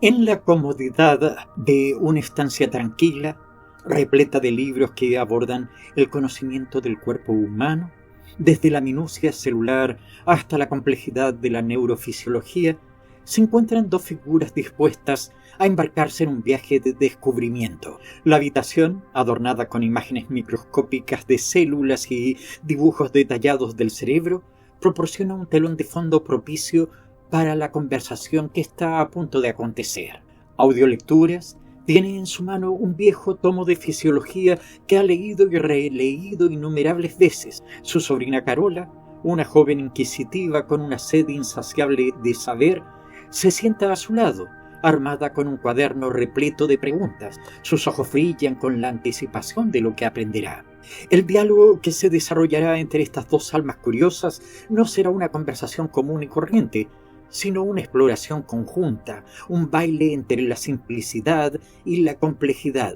En la comodidad de una estancia tranquila, repleta de libros que abordan el conocimiento del cuerpo humano, desde la minucia celular hasta la complejidad de la neurofisiología, se encuentran dos figuras dispuestas a embarcarse en un viaje de descubrimiento. La habitación, adornada con imágenes microscópicas de células y dibujos detallados del cerebro, proporciona un telón de fondo propicio para la conversación que está a punto de acontecer. Audiolecturas tiene en su mano un viejo tomo de fisiología que ha leído y releído innumerables veces. Su sobrina Carola, una joven inquisitiva con una sed insaciable de saber, se sienta a su lado, armada con un cuaderno repleto de preguntas. Sus ojos brillan con la anticipación de lo que aprenderá. El diálogo que se desarrollará entre estas dos almas curiosas no será una conversación común y corriente, sino una exploración conjunta, un baile entre la simplicidad y la complejidad,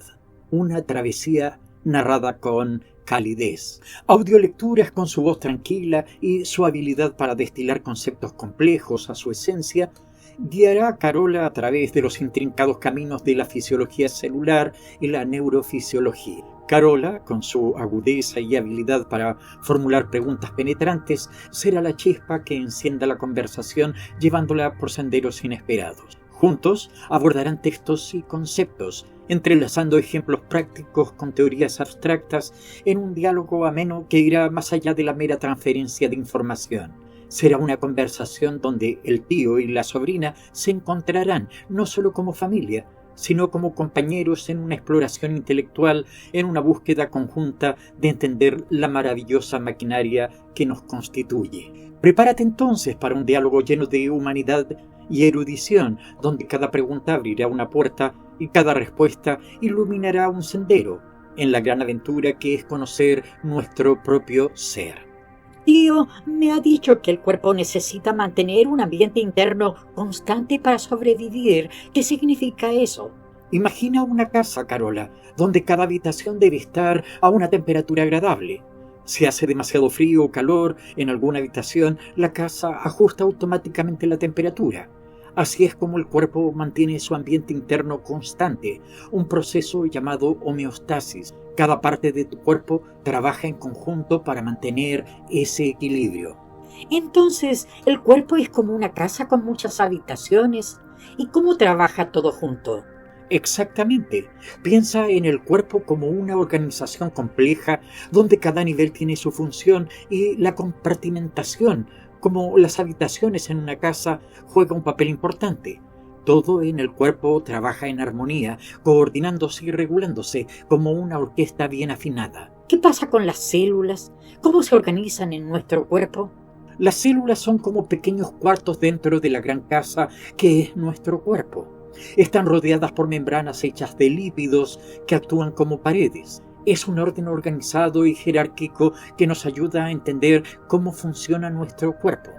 una travesía narrada con calidez. Audiolecturas, con su voz tranquila y su habilidad para destilar conceptos complejos a su esencia, guiará a Carola a través de los intrincados caminos de la fisiología celular y la neurofisiología. Carola, con su agudeza y habilidad para formular preguntas penetrantes, será la chispa que encienda la conversación llevándola por senderos inesperados. Juntos abordarán textos y conceptos, entrelazando ejemplos prácticos con teorías abstractas en un diálogo ameno que irá más allá de la mera transferencia de información. Será una conversación donde el tío y la sobrina se encontrarán no solo como familia, sino como compañeros en una exploración intelectual, en una búsqueda conjunta de entender la maravillosa maquinaria que nos constituye. Prepárate entonces para un diálogo lleno de humanidad y erudición, donde cada pregunta abrirá una puerta y cada respuesta iluminará un sendero en la gran aventura que es conocer nuestro propio ser. Tío, me ha dicho que el cuerpo necesita mantener un ambiente interno constante para sobrevivir. ¿Qué significa eso? Imagina una casa, Carola, donde cada habitación debe estar a una temperatura agradable. Si hace demasiado frío o calor en alguna habitación, la casa ajusta automáticamente la temperatura. Así es como el cuerpo mantiene su ambiente interno constante, un proceso llamado homeostasis. Cada parte de tu cuerpo trabaja en conjunto para mantener ese equilibrio. Entonces, ¿el cuerpo es como una casa con muchas habitaciones? ¿Y cómo trabaja todo junto? Exactamente. Piensa en el cuerpo como una organización compleja donde cada nivel tiene su función y la compartimentación, como las habitaciones en una casa, juega un papel importante. Todo en el cuerpo trabaja en armonía, coordinándose y regulándose como una orquesta bien afinada. ¿Qué pasa con las células? ¿Cómo se organizan en nuestro cuerpo? Las células son como pequeños cuartos dentro de la gran casa que es nuestro cuerpo. Están rodeadas por membranas hechas de lípidos que actúan como paredes. Es un orden organizado y jerárquico que nos ayuda a entender cómo funciona nuestro cuerpo.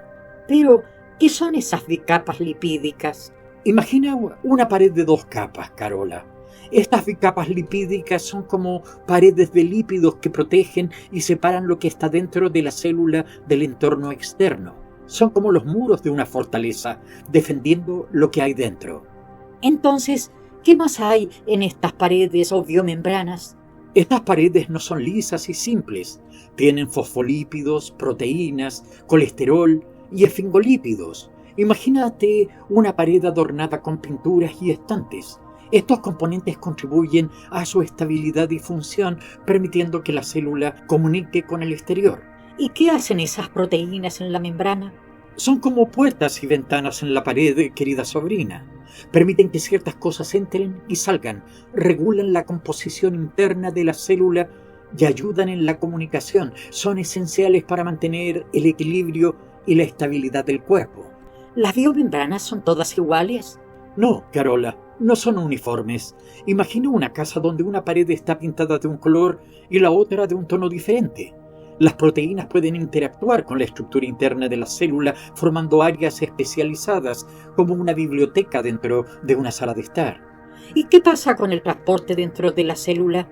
Pero, ¿qué son esas bicapas lipídicas? Imagina una pared de 2 capas, Carola. Estas bicapas lipídicas son como paredes de lípidos que protegen y separan lo que está dentro de la célula del entorno externo. Son como los muros de una fortaleza, defendiendo lo que hay dentro. Entonces, ¿qué más hay en estas paredes o biomembranas? Estas paredes no son lisas y simples. Tienen fosfolípidos, proteínas, colesterol y esfingolípidos. Imagínate una pared adornada con pinturas y estantes. Estos componentes contribuyen a su estabilidad y función, permitiendo que la célula comunique con el exterior. ¿Y qué hacen esas proteínas en la membrana? Son como puertas y ventanas en la pared, querida sobrina. Permiten que ciertas cosas entren y salgan, regulan la composición interna de la célula y ayudan en la comunicación. Son esenciales para mantener el equilibrio y la estabilidad del cuerpo. ¿Las biomembranas son todas iguales? No, Carola, no son uniformes. Imagina una casa donde una pared está pintada de un color y la otra de un tono diferente. Las proteínas pueden interactuar con la estructura interna de la célula formando áreas especializadas, como una biblioteca dentro de una sala de estar. ¿Y qué pasa con el transporte dentro de la célula?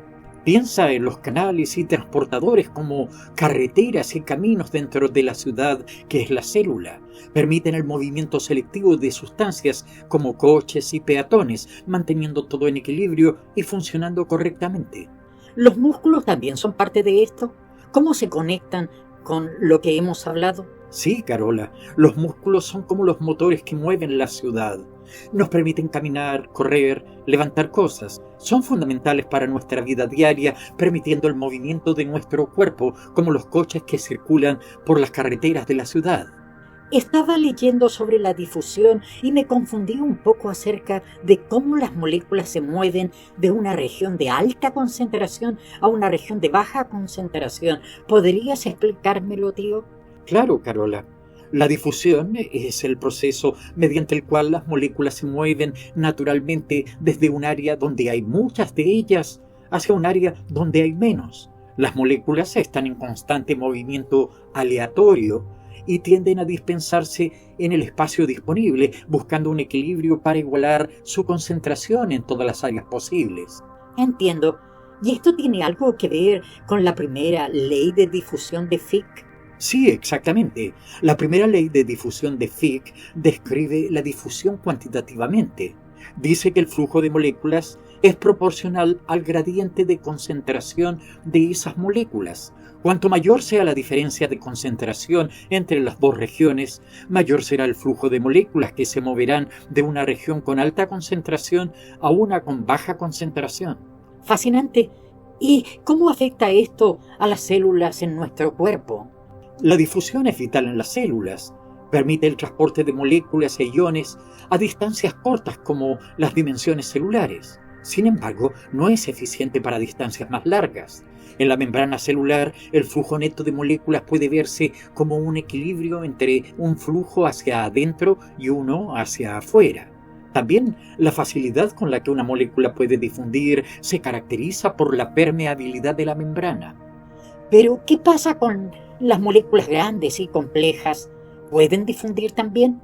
Piensa en los canales y transportadores como carreteras y caminos dentro de la ciudad que es la célula. Permiten el movimiento selectivo de sustancias como coches y peatones, manteniendo todo en equilibrio y funcionando correctamente. ¿Los músculos también son parte de esto? ¿Cómo se conectan con lo que hemos hablado? Sí, Carola, los músculos son como los motores que mueven la ciudad. Nos permiten caminar, correr, levantar cosas. Son fundamentales para nuestra vida diaria, permitiendo el movimiento de nuestro cuerpo, como los coches que circulan por las carreteras de la ciudad. Estaba leyendo sobre la difusión y me confundí un poco acerca de cómo las moléculas se mueven de una región de alta concentración a una región de baja concentración. ¿Podrías explicármelo, tío? Claro, Carola. La difusión es el proceso mediante el cual las moléculas se mueven naturalmente desde un área donde hay muchas de ellas hacia un área donde hay menos. Las moléculas están en constante movimiento aleatorio y tienden a dispersarse en el espacio disponible, buscando un equilibrio para igualar su concentración en todas las áreas posibles. Entiendo. ¿Y esto tiene algo que ver con la primera ley de difusión de Fick? Sí, exactamente. La primera ley de difusión de Fick describe la difusión cuantitativamente. Dice que el flujo de moléculas es proporcional al gradiente de concentración de esas moléculas. Cuanto mayor sea la diferencia de concentración entre las dos regiones, mayor será el flujo de moléculas que se moverán de una región con alta concentración a una con baja concentración. Fascinante. ¿Y cómo afecta esto a las células en nuestro cuerpo? La difusión es vital en las células. Permite el transporte de moléculas e iones a distancias cortas como las dimensiones celulares. Sin embargo, no es eficiente para distancias más largas. En la membrana celular, el flujo neto de moléculas puede verse como un equilibrio entre un flujo hacia adentro y uno hacia afuera. También la facilidad con la que una molécula puede difundir se caracteriza por la permeabilidad de la membrana. Pero, ¿qué pasa con las moléculas grandes y complejas? ¿Pueden difundir también?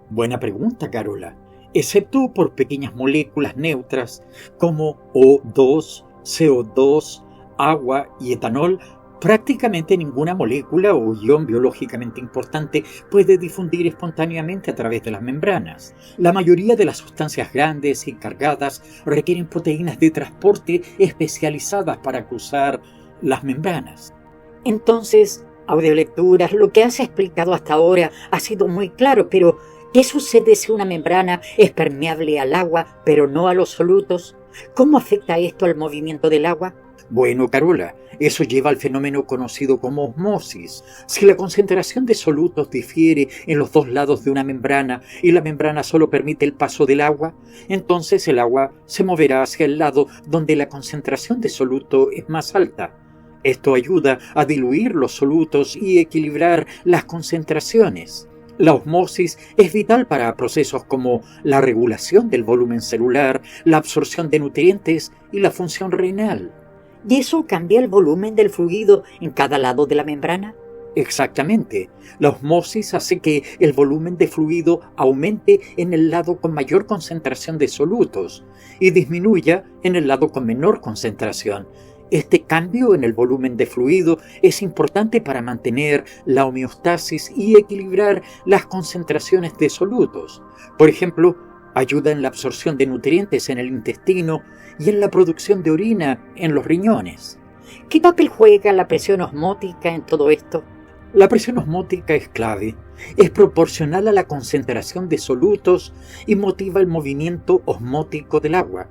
Buena pregunta, Carola. Excepto por pequeñas moléculas neutras como O2, CO2, agua y etanol, prácticamente ninguna molécula o ion biológicamente importante puede difundir espontáneamente a través de las membranas. La mayoría de las sustancias grandes y cargadas requieren proteínas de transporte especializadas para cruzar las membranas. Entonces, audiolecturas, lo que has explicado hasta ahora ha sido muy claro, pero ¿qué sucede si una membrana es permeable al agua, pero no a los solutos? ¿Cómo afecta esto al movimiento del agua? Bueno, Carola, eso lleva al fenómeno conocido como osmosis. Si la concentración de solutos difiere en los dos lados de una membrana y la membrana solo permite el paso del agua, entonces el agua se moverá hacia el lado donde la concentración de soluto es más alta. Esto ayuda a diluir los solutos y equilibrar las concentraciones. La osmosis es vital para procesos como la regulación del volumen celular, la absorción de nutrientes y la función renal. ¿Y eso cambia el volumen del fluido en cada lado de la membrana? Exactamente. La osmosis hace que el volumen de fluido aumente en el lado con mayor concentración de solutos y disminuya en el lado con menor concentración. Este cambio en el volumen de fluido es importante para mantener la homeostasis y equilibrar las concentraciones de solutos. Por ejemplo, ayuda en la absorción de nutrientes en el intestino y en la producción de orina en los riñones. ¿Qué papel juega la presión osmótica en todo esto? La presión osmótica es clave. Es proporcional a la concentración de solutos y motiva el movimiento osmótico del agua.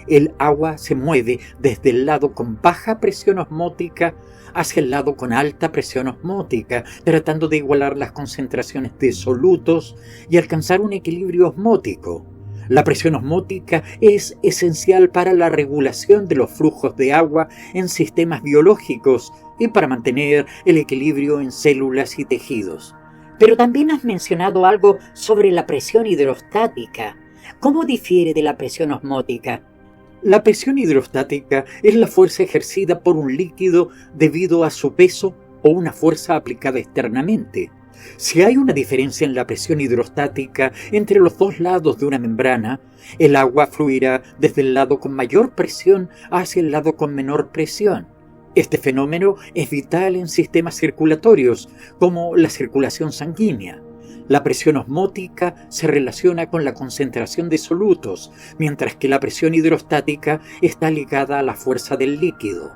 El agua se mueve desde el lado con baja presión osmótica hacia el lado con alta presión osmótica, tratando de igualar las concentraciones de solutos y alcanzar un equilibrio osmótico. La presión osmótica es esencial para la regulación de los flujos de agua en sistemas biológicos y para mantener el equilibrio en células y tejidos. Pero también has mencionado algo sobre la presión hidrostática. ¿Cómo difiere de la presión osmótica? La presión hidrostática es la fuerza ejercida por un líquido debido a su peso o una fuerza aplicada externamente. Si hay una diferencia en la presión hidrostática entre los dos lados de una membrana, el agua fluirá desde el lado con mayor presión hacia el lado con menor presión. Este fenómeno es vital en sistemas circulatorios, como la circulación sanguínea. La presión osmótica se relaciona con la concentración de solutos, mientras que la presión hidrostática está ligada a la fuerza del líquido.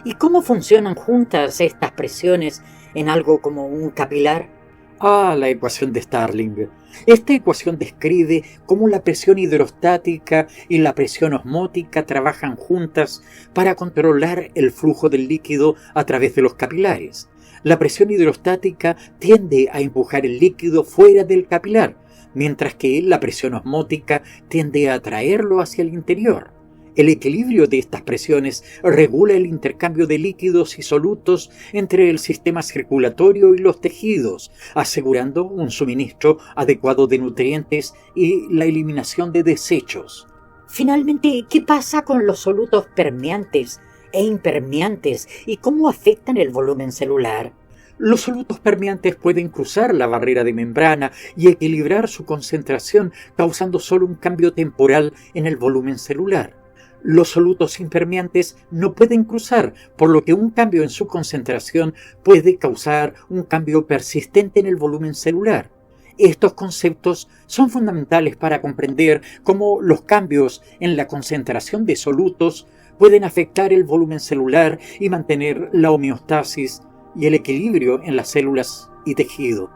¿Y cómo funcionan juntas estas presiones en algo como un capilar? La ecuación de Starling. Esta ecuación describe cómo la presión hidrostática y la presión osmótica trabajan juntas para controlar el flujo del líquido a través de los capilares. La presión hidrostática tiende a empujar el líquido fuera del capilar, mientras que la presión osmótica tiende a atraerlo hacia el interior. El equilibrio de estas presiones regula el intercambio de líquidos y solutos entre el sistema circulatorio y los tejidos, asegurando un suministro adecuado de nutrientes y la eliminación de desechos. Finalmente, ¿qué pasa con los solutos permeantes e impermeantes y cómo afectan el volumen celular? Los solutos permeantes pueden cruzar la barrera de membrana y equilibrar su concentración, causando solo un cambio temporal en el volumen celular. Los solutos impermeantes no pueden cruzar, por lo que un cambio en su concentración puede causar un cambio persistente en el volumen celular. Estos conceptos son fundamentales para comprender cómo los cambios en la concentración de solutos pueden afectar el volumen celular y mantener la homeostasis y el equilibrio en las células y tejido.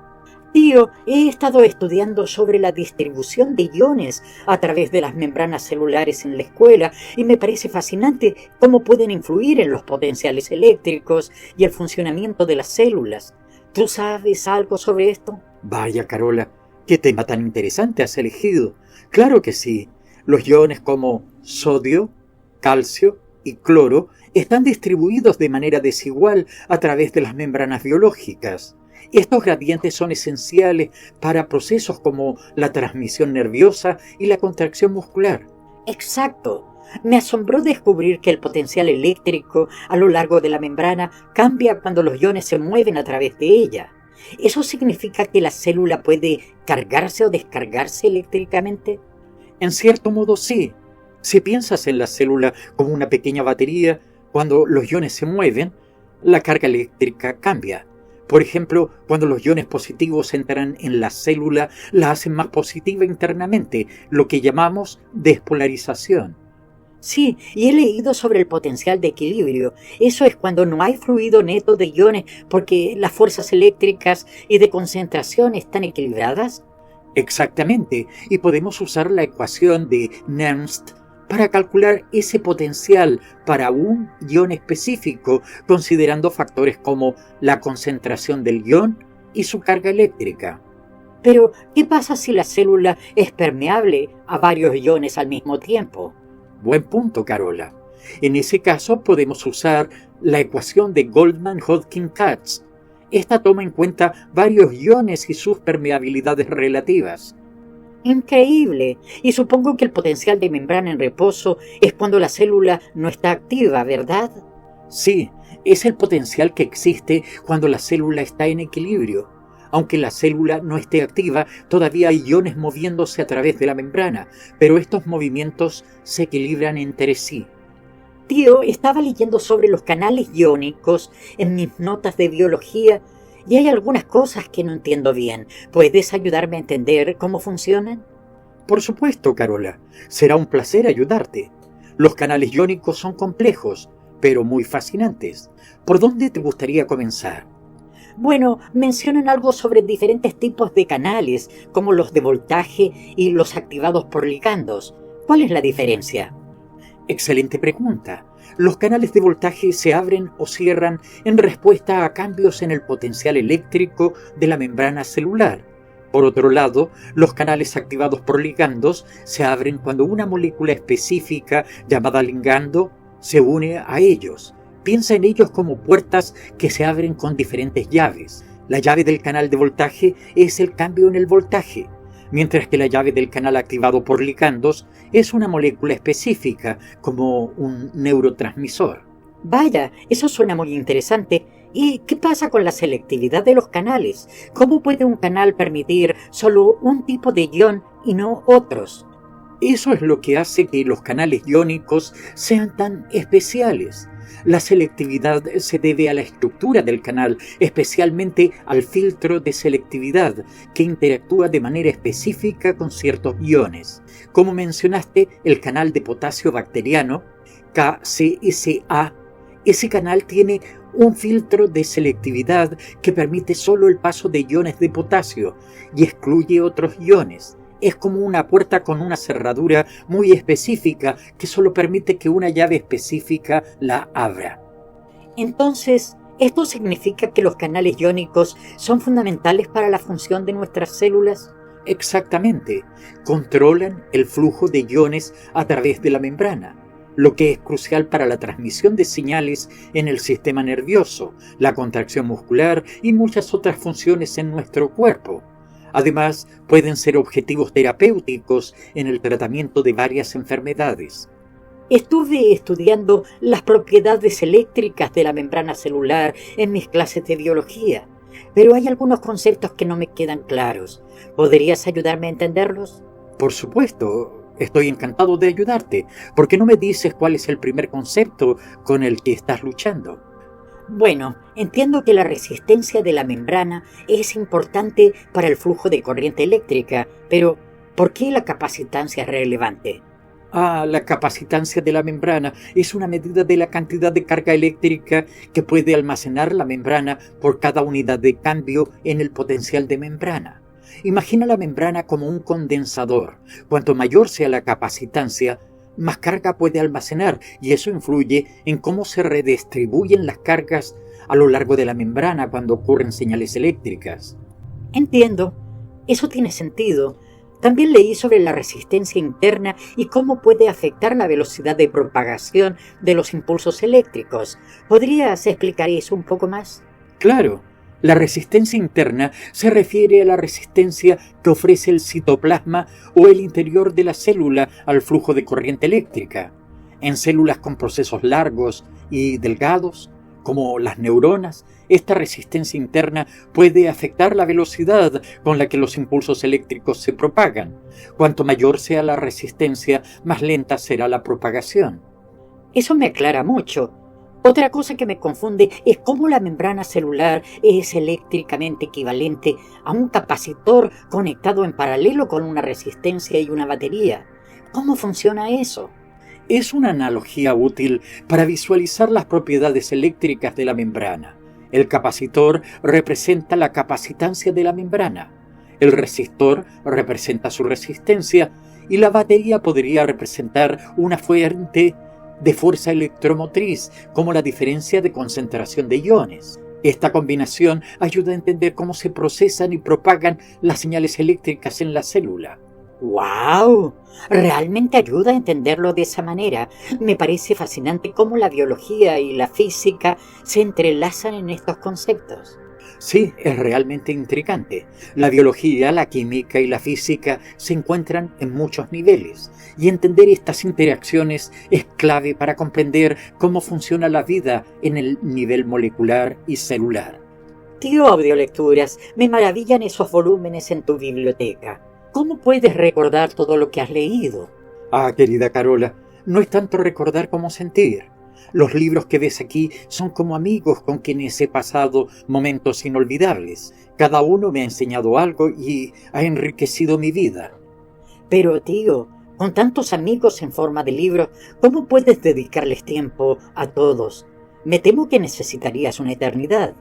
Tío, he estado estudiando sobre la distribución de iones a través de las membranas celulares en la escuela y me parece fascinante cómo pueden influir en los potenciales eléctricos y el funcionamiento de las células. ¿Tú sabes algo sobre esto? Vaya, Carola, qué tema tan interesante has elegido. Claro que sí. Los iones como sodio, calcio y cloro están distribuidos de manera desigual a través de las membranas biológicas. Estos gradientes son esenciales para procesos como la transmisión nerviosa y la contracción muscular. Exacto. Me asombró descubrir que el potencial eléctrico a lo largo de la membrana cambia cuando los iones se mueven a través de ella. ¿Eso significa que la célula puede cargarse o descargarse eléctricamente? En cierto modo sí. Si piensas en la célula como una pequeña batería, cuando los iones se mueven, la carga eléctrica cambia. Por ejemplo, cuando los iones positivos entran en la célula, la hacen más positiva internamente, lo que llamamos despolarización. Sí, y he leído sobre el potencial de equilibrio. Eso es cuando no hay fluido neto de iones porque las fuerzas eléctricas y de concentración están equilibradas. Exactamente, y podemos usar la ecuación de Nernst para calcular ese potencial para un ion específico, considerando factores como la concentración del ion y su carga eléctrica. Pero, ¿qué pasa si la célula es permeable a varios iones al mismo tiempo? Buen punto, Carola. En ese caso podemos usar la ecuación de Goldman-Hodgkin-Katz. Esta toma en cuenta varios iones y sus permeabilidades relativas. Increíble. Y supongo que el potencial de membrana en reposo es cuando la célula no está activa, ¿verdad? Sí, es el potencial que existe cuando la célula está en equilibrio. Aunque la célula no esté activa, todavía hay iones moviéndose a través de la membrana, pero estos movimientos se equilibran entre sí. Tío, estaba leyendo sobre los canales iónicos en mis notas de biología y hay algunas cosas que no entiendo bien. ¿Puedes ayudarme a entender cómo funcionan? Por supuesto, Carola. Será un placer ayudarte. Los canales iónicos son complejos, pero muy fascinantes. ¿Por dónde te gustaría comenzar? Bueno, mencionan algo sobre diferentes tipos de canales, como los de voltaje y los activados por ligandos. ¿Cuál es la diferencia? Excelente pregunta. Los canales de voltaje se abren o cierran en respuesta a cambios en el potencial eléctrico de la membrana celular. Por otro lado, los canales activados por ligandos se abren cuando una molécula específica llamada ligando se une a ellos. Piensa en ellos como puertas que se abren con diferentes llaves. La llave del canal de voltaje es el cambio en el voltaje, mientras que la llave del canal activado por ligandos es una molécula específica, como un neurotransmisor. Vaya, eso suena muy interesante. ¿Y qué pasa con la selectividad de los canales? ¿Cómo puede un canal permitir solo un tipo de ion y no otros? Eso es lo que hace que los canales iónicos sean tan especiales. La selectividad se debe a la estructura del canal, especialmente al filtro de selectividad, que interactúa de manera específica con ciertos iones. Como mencionaste, el canal de potasio bacteriano, KCSA, ese canal tiene un filtro de selectividad que permite solo el paso de iones de potasio y excluye otros iones. Es como una puerta con una cerradura muy específica que solo permite que una llave específica la abra. Entonces, ¿esto significa que los canales iónicos son fundamentales para la función de nuestras células? Exactamente. Controlan el flujo de iones a través de la membrana, lo que es crucial para la transmisión de señales en el sistema nervioso, la contracción muscular y muchas otras funciones en nuestro cuerpo. Además, pueden ser objetivos terapéuticos en el tratamiento de varias enfermedades. Estuve estudiando las propiedades eléctricas de la membrana celular en mis clases de biología, pero hay algunos conceptos que no me quedan claros. ¿Podrías ayudarme a entenderlos? Por supuesto, estoy encantado de ayudarte. ¿Por qué no me dices cuál es el primer concepto con el que estás luchando? Bueno, entiendo que la resistencia de la membrana es importante para el flujo de corriente eléctrica, pero ¿por qué la capacitancia es relevante? La capacitancia de la membrana es una medida de la cantidad de carga eléctrica que puede almacenar la membrana por cada unidad de cambio en el potencial de membrana. Imagina la membrana como un condensador. Cuanto mayor sea la capacitancia, más carga puede almacenar, y eso influye en cómo se redistribuyen las cargas a lo largo de la membrana cuando ocurren señales eléctricas. Entiendo. Eso tiene sentido. También leí sobre la resistencia interna y cómo puede afectar la velocidad de propagación de los impulsos eléctricos. ¿Podrías explicar eso un poco más? Claro. La resistencia interna se refiere a la resistencia que ofrece el citoplasma o el interior de la célula al flujo de corriente eléctrica. En células con procesos largos y delgados, como las neuronas, esta resistencia interna puede afectar la velocidad con la que los impulsos eléctricos se propagan. Cuanto mayor sea la resistencia, más lenta será la propagación. Eso me aclara mucho. Otra cosa que me confunde es cómo la membrana celular es eléctricamente equivalente a un capacitor conectado en paralelo con una resistencia y una batería. ¿Cómo funciona eso? Es una analogía útil para visualizar las propiedades eléctricas de la membrana. El capacitor representa la capacitancia de la membrana, el resistor representa su resistencia y la batería podría representar una fuente de fuerza electromotriz, como la diferencia de concentración de iones. Esta combinación ayuda a entender cómo se procesan y propagan las señales eléctricas en la célula. ¡Wow! Realmente ayuda a entenderlo de esa manera. Me parece fascinante cómo la biología y la física se entrelazan en estos conceptos. Sí, es realmente intrigante. La biología, la química y la física se encuentran en muchos niveles, y entender estas interacciones es clave para comprender cómo funciona la vida en el nivel molecular y celular. Tío Audiolecturas, me maravillan esos volúmenes en tu biblioteca. ¿Cómo puedes recordar todo lo que has leído? Querida Carola, no es tanto recordar como sentir. Los libros que ves aquí son como amigos con quienes he pasado momentos inolvidables. Cada uno me ha enseñado algo y ha enriquecido mi vida. Pero, tío, con tantos amigos en forma de libros, ¿cómo puedes dedicarles tiempo a todos? Me temo que necesitarías una eternidad.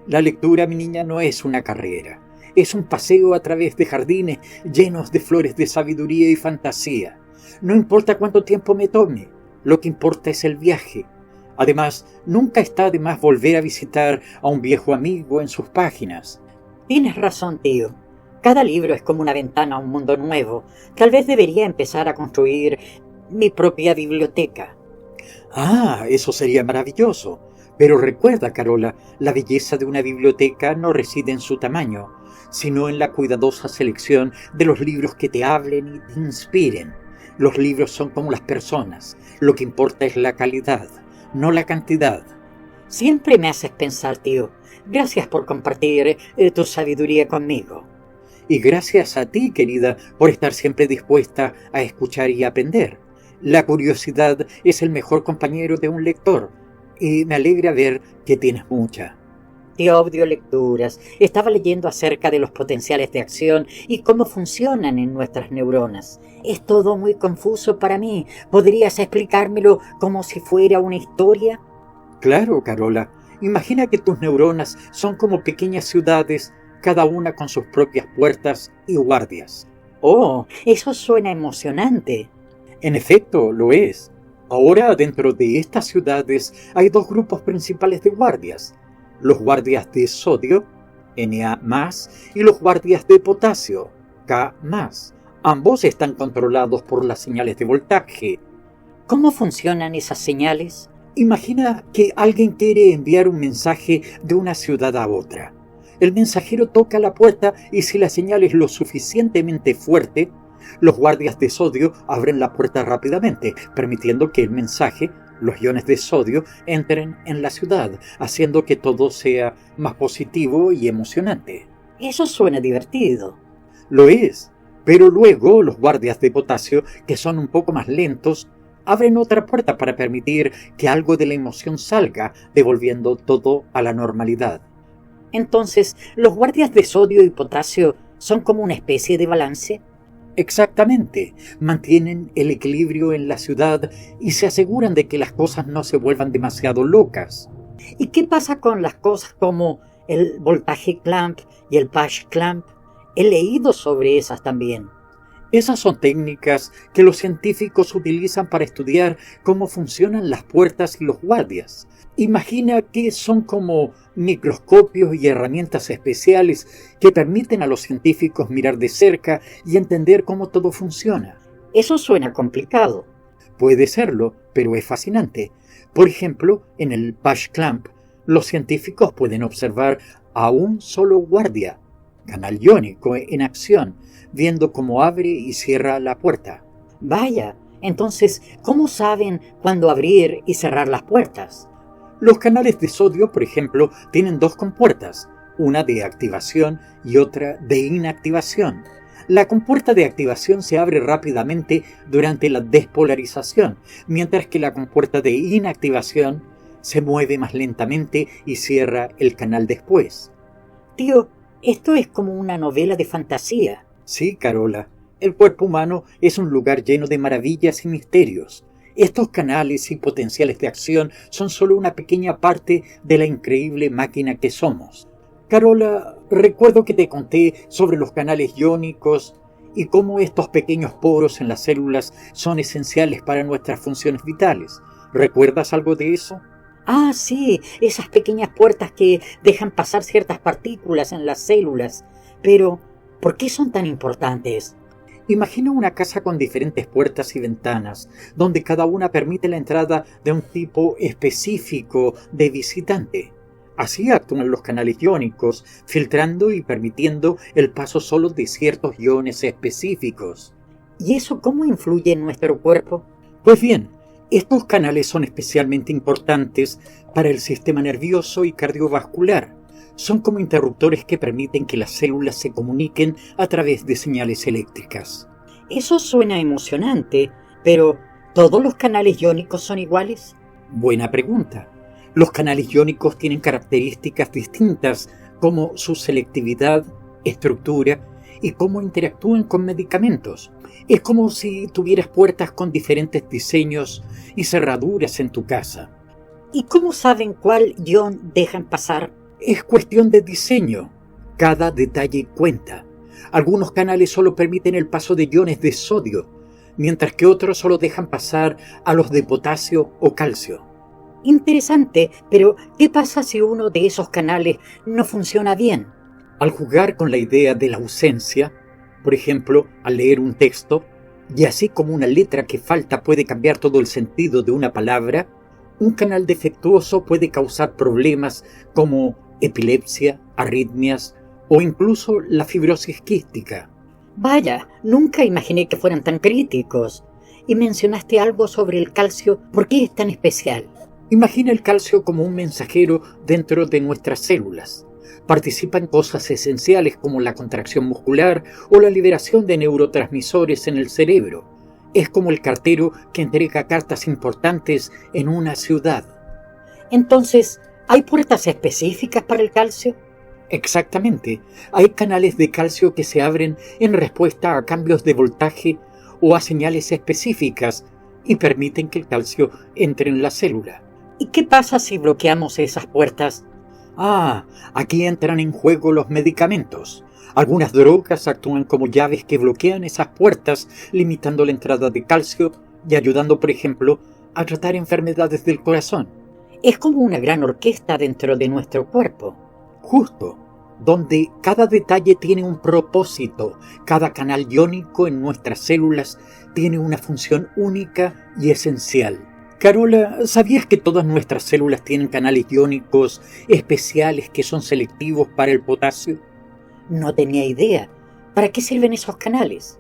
La lectura, mi niña, no es una carrera. Es un paseo a través de jardines llenos de flores de sabiduría y fantasía. No importa cuánto tiempo me tome, lo que importa es el viaje. Además, nunca está de más volver a visitar a un viejo amigo en sus páginas. Tienes razón, tío. Cada libro es como una ventana a un mundo nuevo. Tal vez debería empezar a construir mi propia biblioteca. Eso sería maravilloso. Pero recuerda, Carola, la belleza de una biblioteca no reside en su tamaño, sino en la cuidadosa selección de los libros que te hablen y te inspiren. Los libros son como las personas. Lo que importa es la calidad, no la cantidad. Siempre me haces pensar, tío. Gracias por compartir tu sabiduría conmigo. Y gracias a ti, querida, por estar siempre dispuesta a escuchar y aprender. La curiosidad es el mejor compañero de un lector, y me alegra ver que tienes mucha. Tío audiolecturas. Estaba leyendo acerca de los potenciales de acción y cómo funcionan en nuestras neuronas. Es todo muy confuso para mí. ¿Podrías explicármelo como si fuera una historia? Claro, Carola. Imagina que tus neuronas son como pequeñas ciudades, cada una con sus propias puertas y guardias. Oh, eso suena emocionante. En efecto, lo es. Ahora, dentro de estas ciudades hay dos grupos principales de guardias. Los guardias de sodio, Na+, y los guardias de potasio, K+. Ambos están controlados por las señales de voltaje. ¿Cómo funcionan esas señales? Imagina que alguien quiere enviar un mensaje de una ciudad a otra. El mensajero toca la puerta y si la señal es lo suficientemente fuerte, los guardias de sodio abren la puerta rápidamente, permitiendo que el mensaje, los iones de sodio, entren en la ciudad, haciendo que todo sea más positivo y emocionante. Eso suena divertido. Lo es, pero luego los guardias de potasio, que son un poco más lentos, abren otra puerta para permitir que algo de la emoción salga, devolviendo todo a la normalidad. Entonces, ¿los guardias de sodio y potasio son como una especie de balance? Exactamente, mantienen el equilibrio en la ciudad y se aseguran de que las cosas no se vuelvan demasiado locas. ¿Y qué pasa con las cosas como el voltaje clamp y el patch clamp? He leído sobre esas también. Esas son técnicas que los científicos utilizan para estudiar cómo funcionan las puertas y los guardias. Imagina que son como microscopios y herramientas especiales que permiten a los científicos mirar de cerca y entender cómo todo funciona. Eso suena complicado. Puede serlo, pero es fascinante. Por ejemplo, en el patch clamp, los científicos pueden observar a un solo guardia, canal iónico en acción, viendo cómo abre y cierra la puerta. Vaya, entonces, ¿cómo saben cuándo abrir y cerrar las puertas? Los canales de sodio, por ejemplo, tienen dos compuertas, una de activación y otra de inactivación. La compuerta de activación se abre rápidamente durante la despolarización, mientras que la compuerta de inactivación se mueve más lentamente y cierra el canal después. Tío, esto es como una novela de fantasía. Sí, Carola, el cuerpo humano es un lugar lleno de maravillas y misterios. Estos canales y potenciales de acción son solo una pequeña parte de la increíble máquina que somos. Carola, recuerdo que te conté sobre los canales iónicos y cómo estos pequeños poros en las células son esenciales para nuestras funciones vitales. ¿Recuerdas algo de eso? Ah, sí, esas pequeñas puertas que dejan pasar ciertas partículas en las células. Pero, ¿por qué son tan importantes? Imagina una casa con diferentes puertas y ventanas, donde cada una permite la entrada de un tipo específico de visitante. Así actúan los canales iónicos, filtrando y permitiendo el paso solo de ciertos iones específicos. ¿Y eso cómo influye en nuestro cuerpo? Pues bien, estos canales son especialmente importantes para el sistema nervioso y cardiovascular. Son como interruptores que permiten que las células se comuniquen a través de señales eléctricas. Eso suena emocionante, pero ¿todos los canales iónicos son iguales? Buena pregunta. Los canales iónicos tienen características distintas como su selectividad, estructura y cómo interactúan con medicamentos. Es como si tuvieras puertas con diferentes diseños y cerraduras en tu casa. ¿Y cómo saben cuál ion dejan pasar? Es cuestión de diseño. Cada detalle cuenta. Algunos canales solo permiten el paso de iones de sodio, mientras que otros solo dejan pasar a los de potasio o calcio. Interesante, pero ¿qué pasa si uno de esos canales no funciona bien? Al jugar con la idea de la ausencia, por ejemplo, al leer un texto, y así como una letra que falta puede cambiar todo el sentido de una palabra, un canal defectuoso puede causar problemas como epilepsia, arritmias o incluso la fibrosis quística. Vaya, nunca imaginé que fueran tan críticos. Y mencionaste algo sobre el calcio. ¿Por qué es tan especial? Imagina el calcio como un mensajero dentro de nuestras células. Participa en cosas esenciales como la contracción muscular o la liberación de neurotransmisores en el cerebro. Es como el cartero que entrega cartas importantes en una ciudad. Entonces, ¿hay puertas específicas para el calcio? Exactamente. Hay canales de calcio que se abren en respuesta a cambios de voltaje o a señales específicas y permiten que el calcio entre en la célula. ¿Y qué pasa si bloqueamos esas puertas? Aquí entran en juego los medicamentos. Algunas drogas actúan como llaves que bloquean esas puertas, limitando la entrada de calcio y ayudando, por ejemplo, a tratar enfermedades del corazón. Es como una gran orquesta dentro de nuestro cuerpo. Justo, donde cada detalle tiene un propósito, cada canal iónico en nuestras células tiene una función única y esencial. Carola, ¿sabías que todas nuestras células tienen canales iónicos especiales que son selectivos para el potasio? No tenía idea. ¿Para qué sirven esos canales?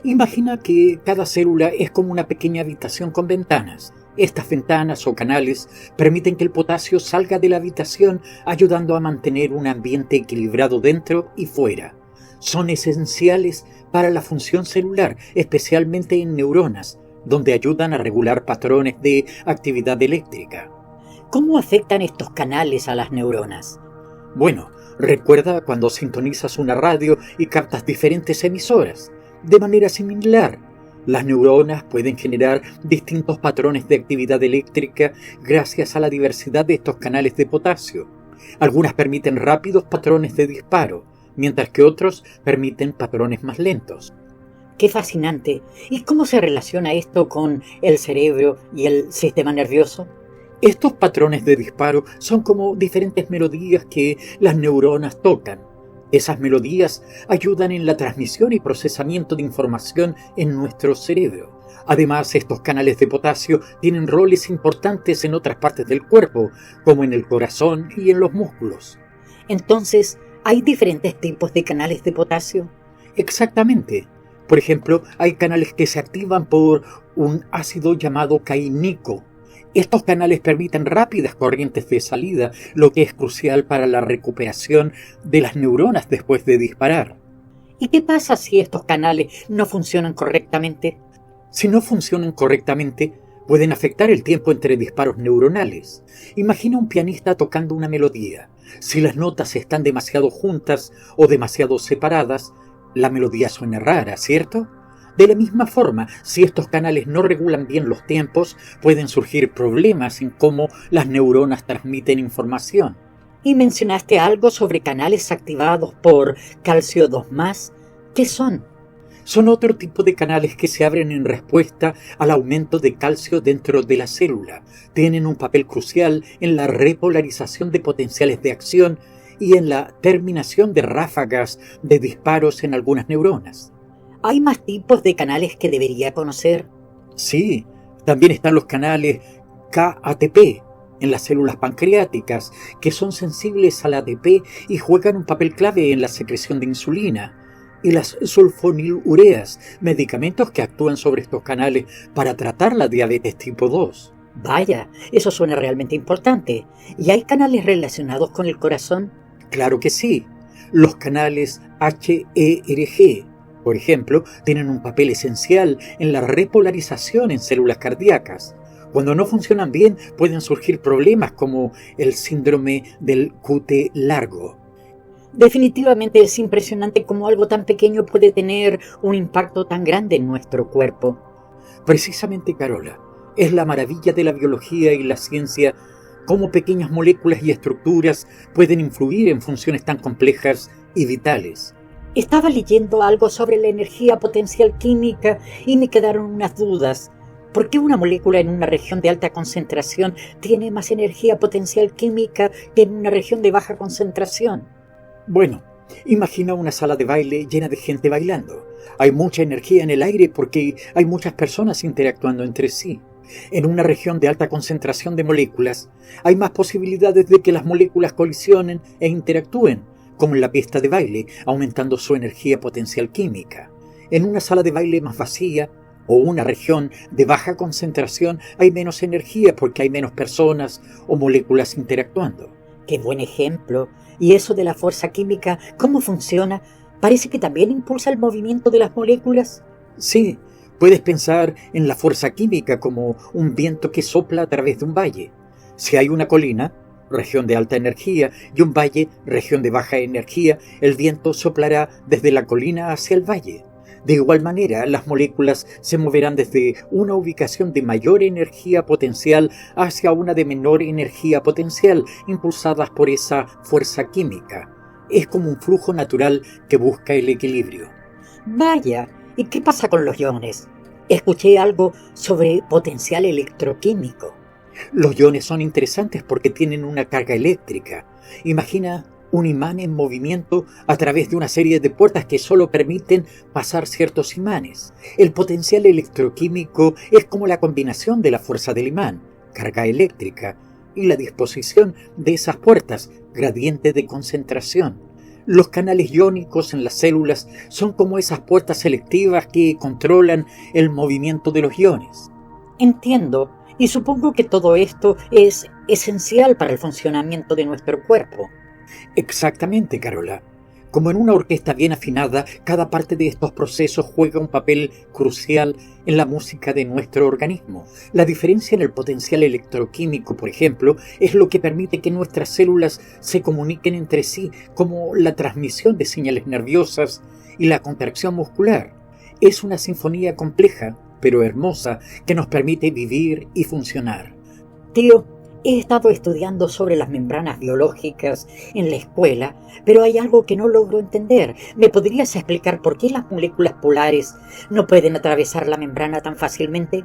Imagina que cada célula es como una pequeña habitación con ventanas. Estas ventanas o canales permiten que el potasio salga de la habitación, ayudando a mantener un ambiente equilibrado dentro y fuera. Son esenciales para la función celular, especialmente en neuronas, donde ayudan a regular patrones de actividad eléctrica. ¿Cómo afectan estos canales a las neuronas? Bueno, recuerda cuando sintonizas una radio y captas diferentes emisoras. De manera similar, las neuronas pueden generar distintos patrones de actividad eléctrica gracias a la diversidad de estos canales de potasio. Algunas permiten rápidos patrones de disparo, mientras que otros permiten patrones más lentos. ¡Qué fascinante! ¿Y cómo se relaciona esto con el cerebro y el sistema nervioso? Estos patrones de disparo son como diferentes melodías que las neuronas tocan. Esas melodías ayudan en la transmisión y procesamiento de información en nuestro cerebro. Además, estos canales de potasio tienen roles importantes en otras partes del cuerpo, como en el corazón y en los músculos. Entonces, ¿hay diferentes tipos de canales de potasio? Exactamente. Por ejemplo, hay canales que se activan por un ácido llamado caínico. Estos canales permiten rápidas corrientes de salida, lo que es crucial para la recuperación de las neuronas después de disparar. ¿Y qué pasa si estos canales no funcionan correctamente? Si no funcionan correctamente, pueden afectar el tiempo entre disparos neuronales. Imagina un pianista tocando una melodía. Si las notas están demasiado juntas o demasiado separadas, la melodía suena rara, ¿cierto? De la misma forma, si estos canales no regulan bien los tiempos, pueden surgir problemas en cómo las neuronas transmiten información. Y mencionaste algo sobre canales activados por calcio 2+. ¿Qué son? Son otro tipo de canales que se abren en respuesta al aumento de calcio dentro de la célula. Tienen un papel crucial en la repolarización de potenciales de acción y en la terminación de ráfagas de disparos en algunas neuronas. ¿Hay más tipos de canales que debería conocer? Sí, también están los canales KATP en las células pancreáticas, que son sensibles al ATP y juegan un papel clave en la secreción de insulina, y las sulfonilureas, medicamentos que actúan sobre estos canales para tratar la diabetes tipo 2. Vaya, eso suena realmente importante. ¿Y hay canales relacionados con el corazón? Claro que sí. Los canales HERG, por ejemplo, tienen un papel esencial en la repolarización en células cardíacas. Cuando no funcionan bien, pueden surgir problemas como el síndrome del QT largo. Definitivamente es impresionante cómo algo tan pequeño puede tener un impacto tan grande en nuestro cuerpo. Precisamente, Carola, es la maravilla de la biología y la ciencia cómo pequeñas moléculas y estructuras pueden influir en funciones tan complejas y vitales. Estaba leyendo algo sobre la energía potencial química y me quedaron unas dudas. ¿Por qué una molécula en una región de alta concentración tiene más energía potencial química que en una región de baja concentración? Bueno, imagina una sala de baile llena de gente bailando. Hay mucha energía en el aire porque hay muchas personas interactuando entre sí. En una región de alta concentración de moléculas, hay más posibilidades de que las moléculas colisionen e interactúen, como en la pista de baile, aumentando su energía potencial química. En una sala de baile más vacía, o una región de baja concentración hay menos energía porque hay menos personas o moléculas interactuando. Qué buen ejemplo. ¿Y eso de la fuerza química, cómo funciona? ¿Parece que también impulsa el movimiento de las moléculas? Sí, puedes pensar en la fuerza química como un viento que sopla a través de un valle. Si hay una colina, región de alta energía, y un valle, región de baja energía, el viento soplará desde la colina hacia el valle. De igual manera, las moléculas se moverán desde una ubicación de mayor energía potencial hacia una de menor energía potencial, impulsadas por esa fuerza química. Es como un flujo natural que busca el equilibrio. Vaya, ¿y qué pasa con los iones? Escuché algo sobre potencial electroquímico. Los iones son interesantes porque tienen una carga eléctrica. Imagina un imán en movimiento a través de una serie de puertas que solo permiten pasar ciertos imanes. El potencial electroquímico es como la combinación de la fuerza del imán, carga eléctrica, y la disposición de esas puertas, gradiente de concentración. Los canales iónicos en las células son como esas puertas selectivas que controlan el movimiento de los iones. Entiendo, y supongo que todo esto es esencial para el funcionamiento de nuestro cuerpo. Exactamente, Carola. Como en una orquesta bien afinada, cada parte de estos procesos juega un papel crucial en la música de nuestro organismo. La diferencia en el potencial electroquímico, por ejemplo, es lo que permite que nuestras células se comuniquen entre sí, como la transmisión de señales nerviosas y la contracción muscular. Es una sinfonía compleja, pero hermosa, que nos permite vivir y funcionar. Tío, he estado estudiando sobre las membranas biológicas en la escuela, pero hay algo que no logro entender. ¿Me podrías explicar por qué las moléculas polares no pueden atravesar la membrana tan fácilmente?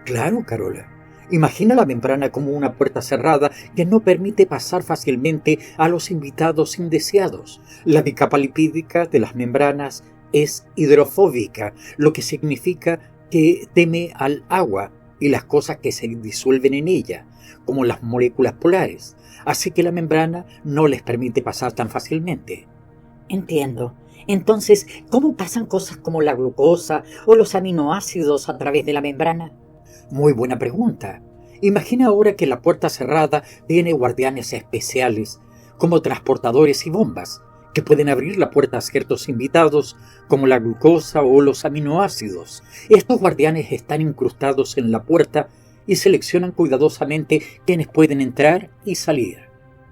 Claro, Carola. Imagina la membrana como una puerta cerrada que no permite pasar fácilmente a los invitados indeseados. La bicapa lipídica de las membranas es hidrofóbica, lo que significa que teme al agua y las cosas que se disuelven en ella, como las moléculas polares, así que la membrana no les permite pasar tan fácilmente. Entiendo. Entonces, ¿cómo pasan cosas como la glucosa o los aminoácidos a través de la membrana? Muy buena pregunta. Imagina ahora que la puerta cerrada tiene guardianes especiales, como transportadores y bombas, que pueden abrir la puerta a ciertos invitados, como la glucosa o los aminoácidos. Estos guardianes están incrustados en la puerta y seleccionan cuidadosamente quienes pueden entrar y salir.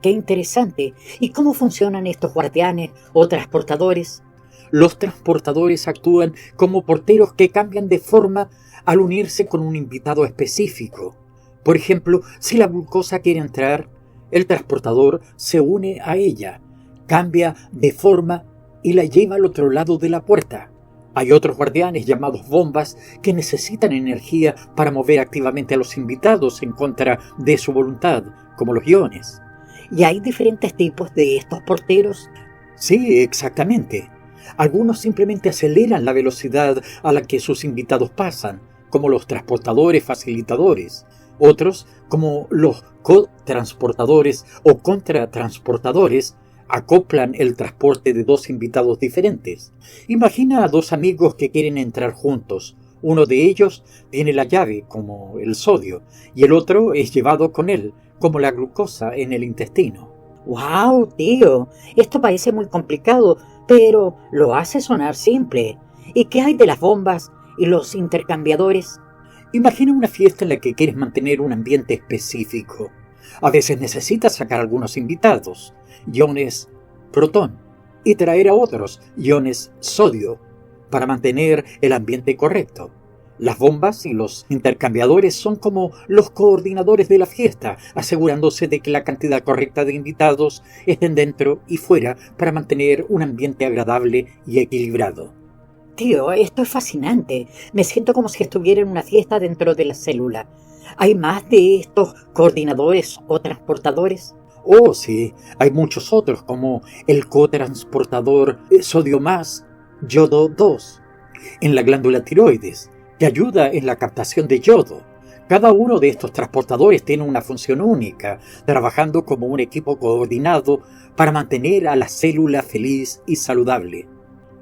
¡Qué interesante! ¿Y cómo funcionan estos guardianes o transportadores? Los transportadores actúan como porteros que cambian de forma al unirse con un invitado específico. Por ejemplo, si la glucosa quiere entrar, el transportador se une a ella, cambia de forma y la lleva al otro lado de la puerta. Hay otros guardianes llamados bombas que necesitan energía para mover activamente a los invitados en contra de su voluntad, como los iones. ¿Y hay diferentes tipos de estos porteros? Sí, exactamente. Algunos simplemente aceleran la velocidad a la que sus invitados pasan, como los transportadores facilitadores. Otros, como los cotransportadores o contratransportadores, acoplan el transporte de dos invitados diferentes. Imagina a dos amigos que quieren entrar juntos. Uno de ellos tiene la llave, como el sodio, y el otro es llevado con él, como la glucosa en el intestino. ¡Wow, tío! Esto parece muy complicado, pero lo hace sonar simple. ¿Y qué hay de las bombas y los intercambiadores? Imagina una fiesta en la que quieres mantener un ambiente específico. A veces necesitas sacar algunos invitados, iones protón, y traer a otros, iones sodio, para mantener el ambiente correcto. Las bombas y los intercambiadores son como los coordinadores de la fiesta, asegurándose de que la cantidad correcta de invitados estén dentro y fuera para mantener un ambiente agradable y equilibrado. Tío, esto es fascinante. Me siento como si estuviera en una fiesta dentro de la célula. ¿Hay más de estos coordinadores o transportadores? Oh, sí, hay muchos otros, como el cotransportador sodio más yodo 2 en la glándula tiroides, que ayuda en la captación de yodo. Cada uno de estos transportadores tiene una función única, trabajando como un equipo coordinado para mantener a la célula feliz y saludable.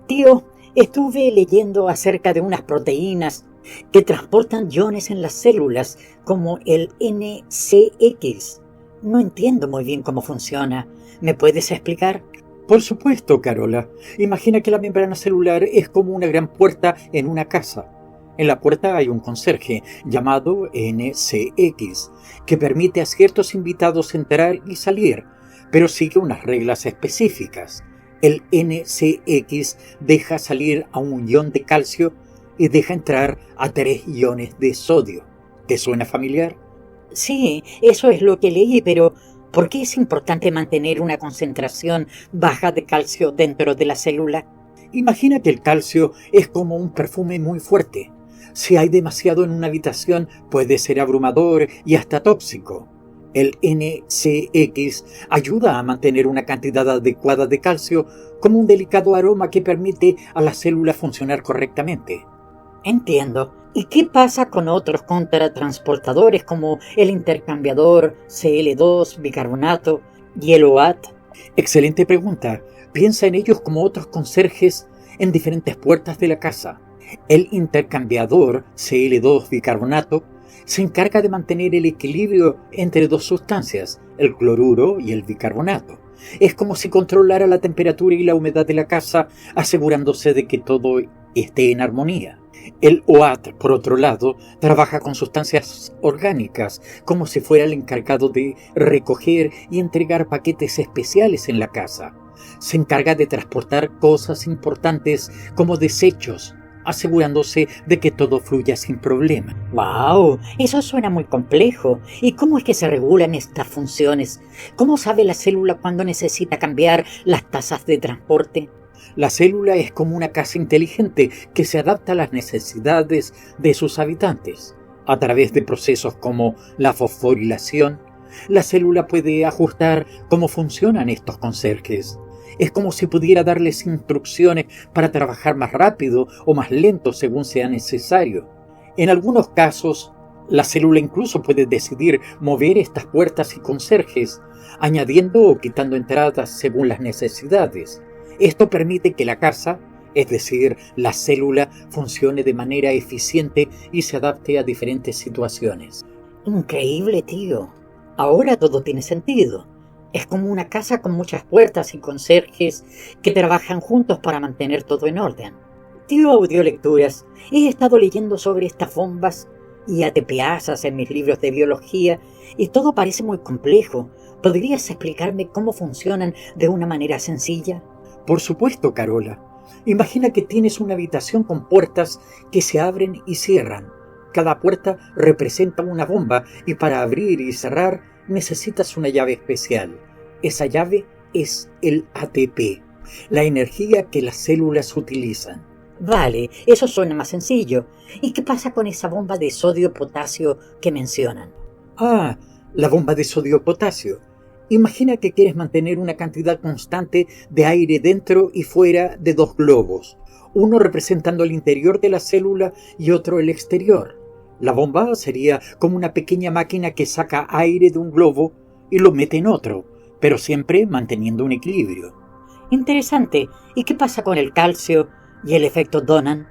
Tío, estuve leyendo acerca de unas proteínas que transportan iones en las células, como el NCX. No entiendo muy bien cómo funciona. ¿Me puedes explicar? Por supuesto, Carola. Imagina que la membrana celular es como una gran puerta en una casa. En la puerta hay un conserje llamado NCX, que permite a ciertos invitados entrar y salir, pero sigue unas reglas específicas. El NCX deja salir a un ion de calcio y deja entrar a 3 iones de sodio. ¿Te suena familiar? Sí, eso es lo que leí, pero ¿por qué es importante mantener una concentración baja de calcio dentro de la célula? Imagina que el calcio es como un perfume muy fuerte. Si hay demasiado en una habitación, puede ser abrumador y hasta tóxico. El NCX ayuda a mantener una cantidad adecuada de calcio como un delicado aroma que permite a la célula funcionar correctamente. Entiendo. ¿Y qué pasa con otros contratransportadores como el intercambiador Cl2, bicarbonato y el OAT? Excelente pregunta. Piensa en ellos como otros conserjes en diferentes puertas de la casa. El intercambiador Cl2 bicarbonato se encarga de mantener el equilibrio entre dos sustancias, el cloruro y el bicarbonato. Es como si controlara la temperatura y la humedad de la casa, asegurándose de que todo esté en armonía. El OAT, por otro lado, trabaja con sustancias orgánicas, como si fuera el encargado de recoger y entregar paquetes especiales en la casa. Se encarga de transportar cosas importantes como desechos, asegurándose de que todo fluya sin problema. ¡Wow! Eso suena muy complejo. ¿Y cómo es que se regulan estas funciones? ¿Cómo sabe la célula cuándo necesita cambiar las tasas de transporte? La célula es como una casa inteligente que se adapta a las necesidades de sus habitantes. A través de procesos como la fosforilación, la célula puede ajustar cómo funcionan estos conserjes. Es como si pudiera darles instrucciones para trabajar más rápido o más lento según sea necesario. En algunos casos, la célula incluso puede decidir mover estas puertas y conserjes, añadiendo o quitando entradas según las necesidades. Esto permite que la casa, es decir, la célula, funcione de manera eficiente y se adapte a diferentes situaciones. Increíble, tío. Ahora todo tiene sentido. Es como una casa con muchas puertas y conserjes que trabajan juntos para mantener todo en orden. Tío Audiolecturas, he estado leyendo sobre estas bombas y ATPasas en mis libros de biología y todo parece muy complejo. ¿Podrías explicarme cómo funcionan de una manera sencilla? Por supuesto, Carola. Imagina que tienes una habitación con puertas que se abren y cierran. Cada puerta representa una bomba y para abrir y cerrar necesitas una llave especial. Esa llave es el ATP, la energía que las células utilizan. Vale, eso suena más sencillo. ¿Y qué pasa con esa bomba de sodio-potasio que mencionan? Ah, la bomba de sodio-potasio. Imagina que quieres mantener una cantidad constante de aire dentro y fuera de 2 globos, uno representando el interior de la célula y otro el exterior. La bomba sería como una pequeña máquina que saca aire de un globo y lo mete en otro, pero siempre manteniendo un equilibrio. Interesante. ¿Y qué pasa con el calcio y el efecto Donan?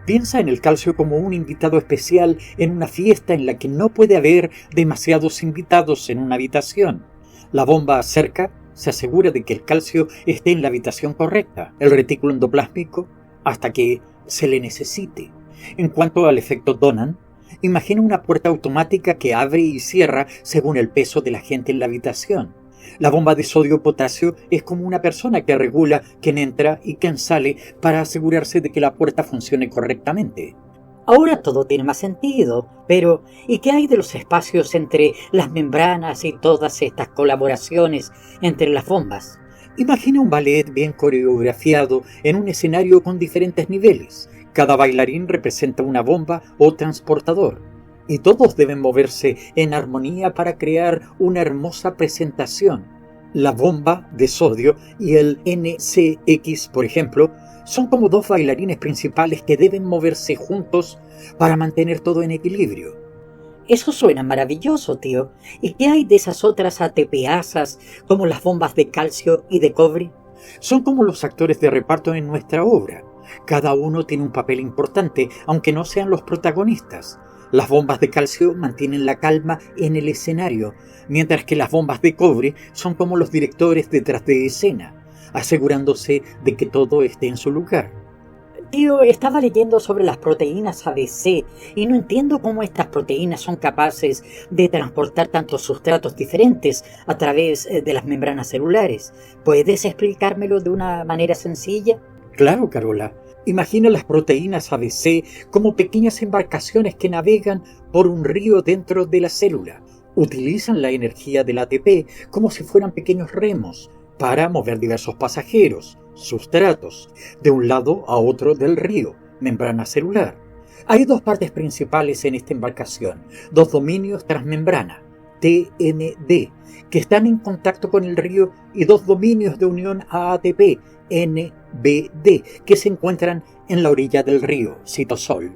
Piensa en el calcio como un invitado especial en una fiesta en la que no puede haber demasiados invitados en una habitación. La bomba cerca se asegura de que el calcio esté en la habitación correcta, el retículo endoplásmico, hasta que se le necesite. En cuanto al efecto Donan, imagina una puerta automática que abre y cierra según el peso de la gente en la habitación. La bomba de sodio-potasio es como una persona que regula quién entra y quién sale para asegurarse de que la puerta funcione correctamente. Ahora todo tiene más sentido, pero ¿y qué hay de los espacios entre las membranas y todas estas colaboraciones entre las bombas? Imagina un ballet bien coreografiado en un escenario con diferentes niveles. Cada bailarín representa una bomba o transportador, y todos deben moverse en armonía para crear una hermosa presentación. La bomba de sodio y el NCX, por ejemplo, son como 2 bailarines principales que deben moverse juntos para mantener todo en equilibrio. Eso suena maravilloso, tío. ¿Y qué hay de esas otras ATPasas, como las bombas de calcio y de cobre? Son como los actores de reparto en nuestra obra. Cada uno tiene un papel importante, aunque no sean los protagonistas. Las bombas de calcio mantienen la calma en el escenario, mientras que las bombas de cobre son como los directores detrás de escena, asegurándose de que todo esté en su lugar. Tío, estaba leyendo sobre las proteínas ABC y no entiendo cómo estas proteínas son capaces de transportar tantos sustratos diferentes a través de las membranas celulares. ¿Puedes explicármelo de una manera sencilla? Claro, Carola. Imagina las proteínas ABC como pequeñas embarcaciones que navegan por un río dentro de la célula. Utilizan la energía del ATP como si fueran pequeños remos para mover diversos pasajeros, sustratos, de un lado a otro del río, membrana celular. Hay dos partes principales en esta embarcación, dos dominios transmembrana, TMD, que están en contacto con el río, y dos dominios de unión a ATP, NBD, que se encuentran en la orilla del río, citosol.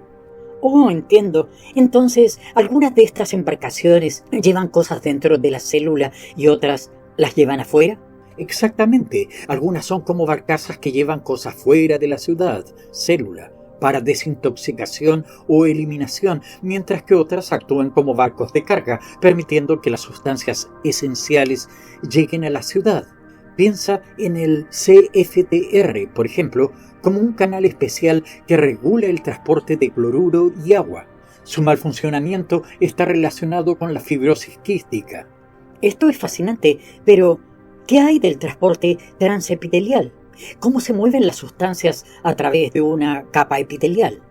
Oh, entiendo. Entonces, algunas de estas embarcaciones llevan cosas dentro de la célula y otras las llevan afuera. Exactamente. Algunas son como barcazas que llevan cosas fuera de la ciudad, célula, para desintoxicación o eliminación, mientras que otras actúan como barcos de carga, permitiendo que las sustancias esenciales lleguen a la ciudad. Piensa en el CFTR, por ejemplo, como un canal especial que regula el transporte de cloruro y agua. Su mal funcionamiento está relacionado con la fibrosis quística. Esto es fascinante, pero ¿qué hay del transporte transepitelial? ¿Cómo se mueven las sustancias a través de una capa epitelial?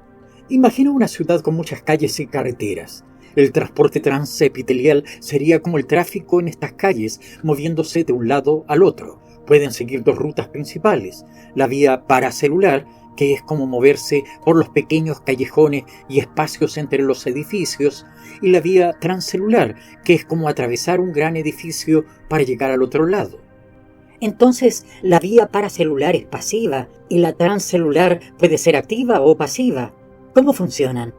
Imagina una ciudad con muchas calles y carreteras. El transporte transepitelial sería como el tráfico en estas calles, moviéndose de un lado al otro. Pueden seguir dos rutas principales: la vía paracelular, que es como moverse por los pequeños callejones y espacios entre los edificios, y la vía transcelular, que es como atravesar un gran edificio para llegar al otro lado. Entonces, la vía paracelular es pasiva y la transcelular puede ser activa o pasiva. ¿Cómo funcionan?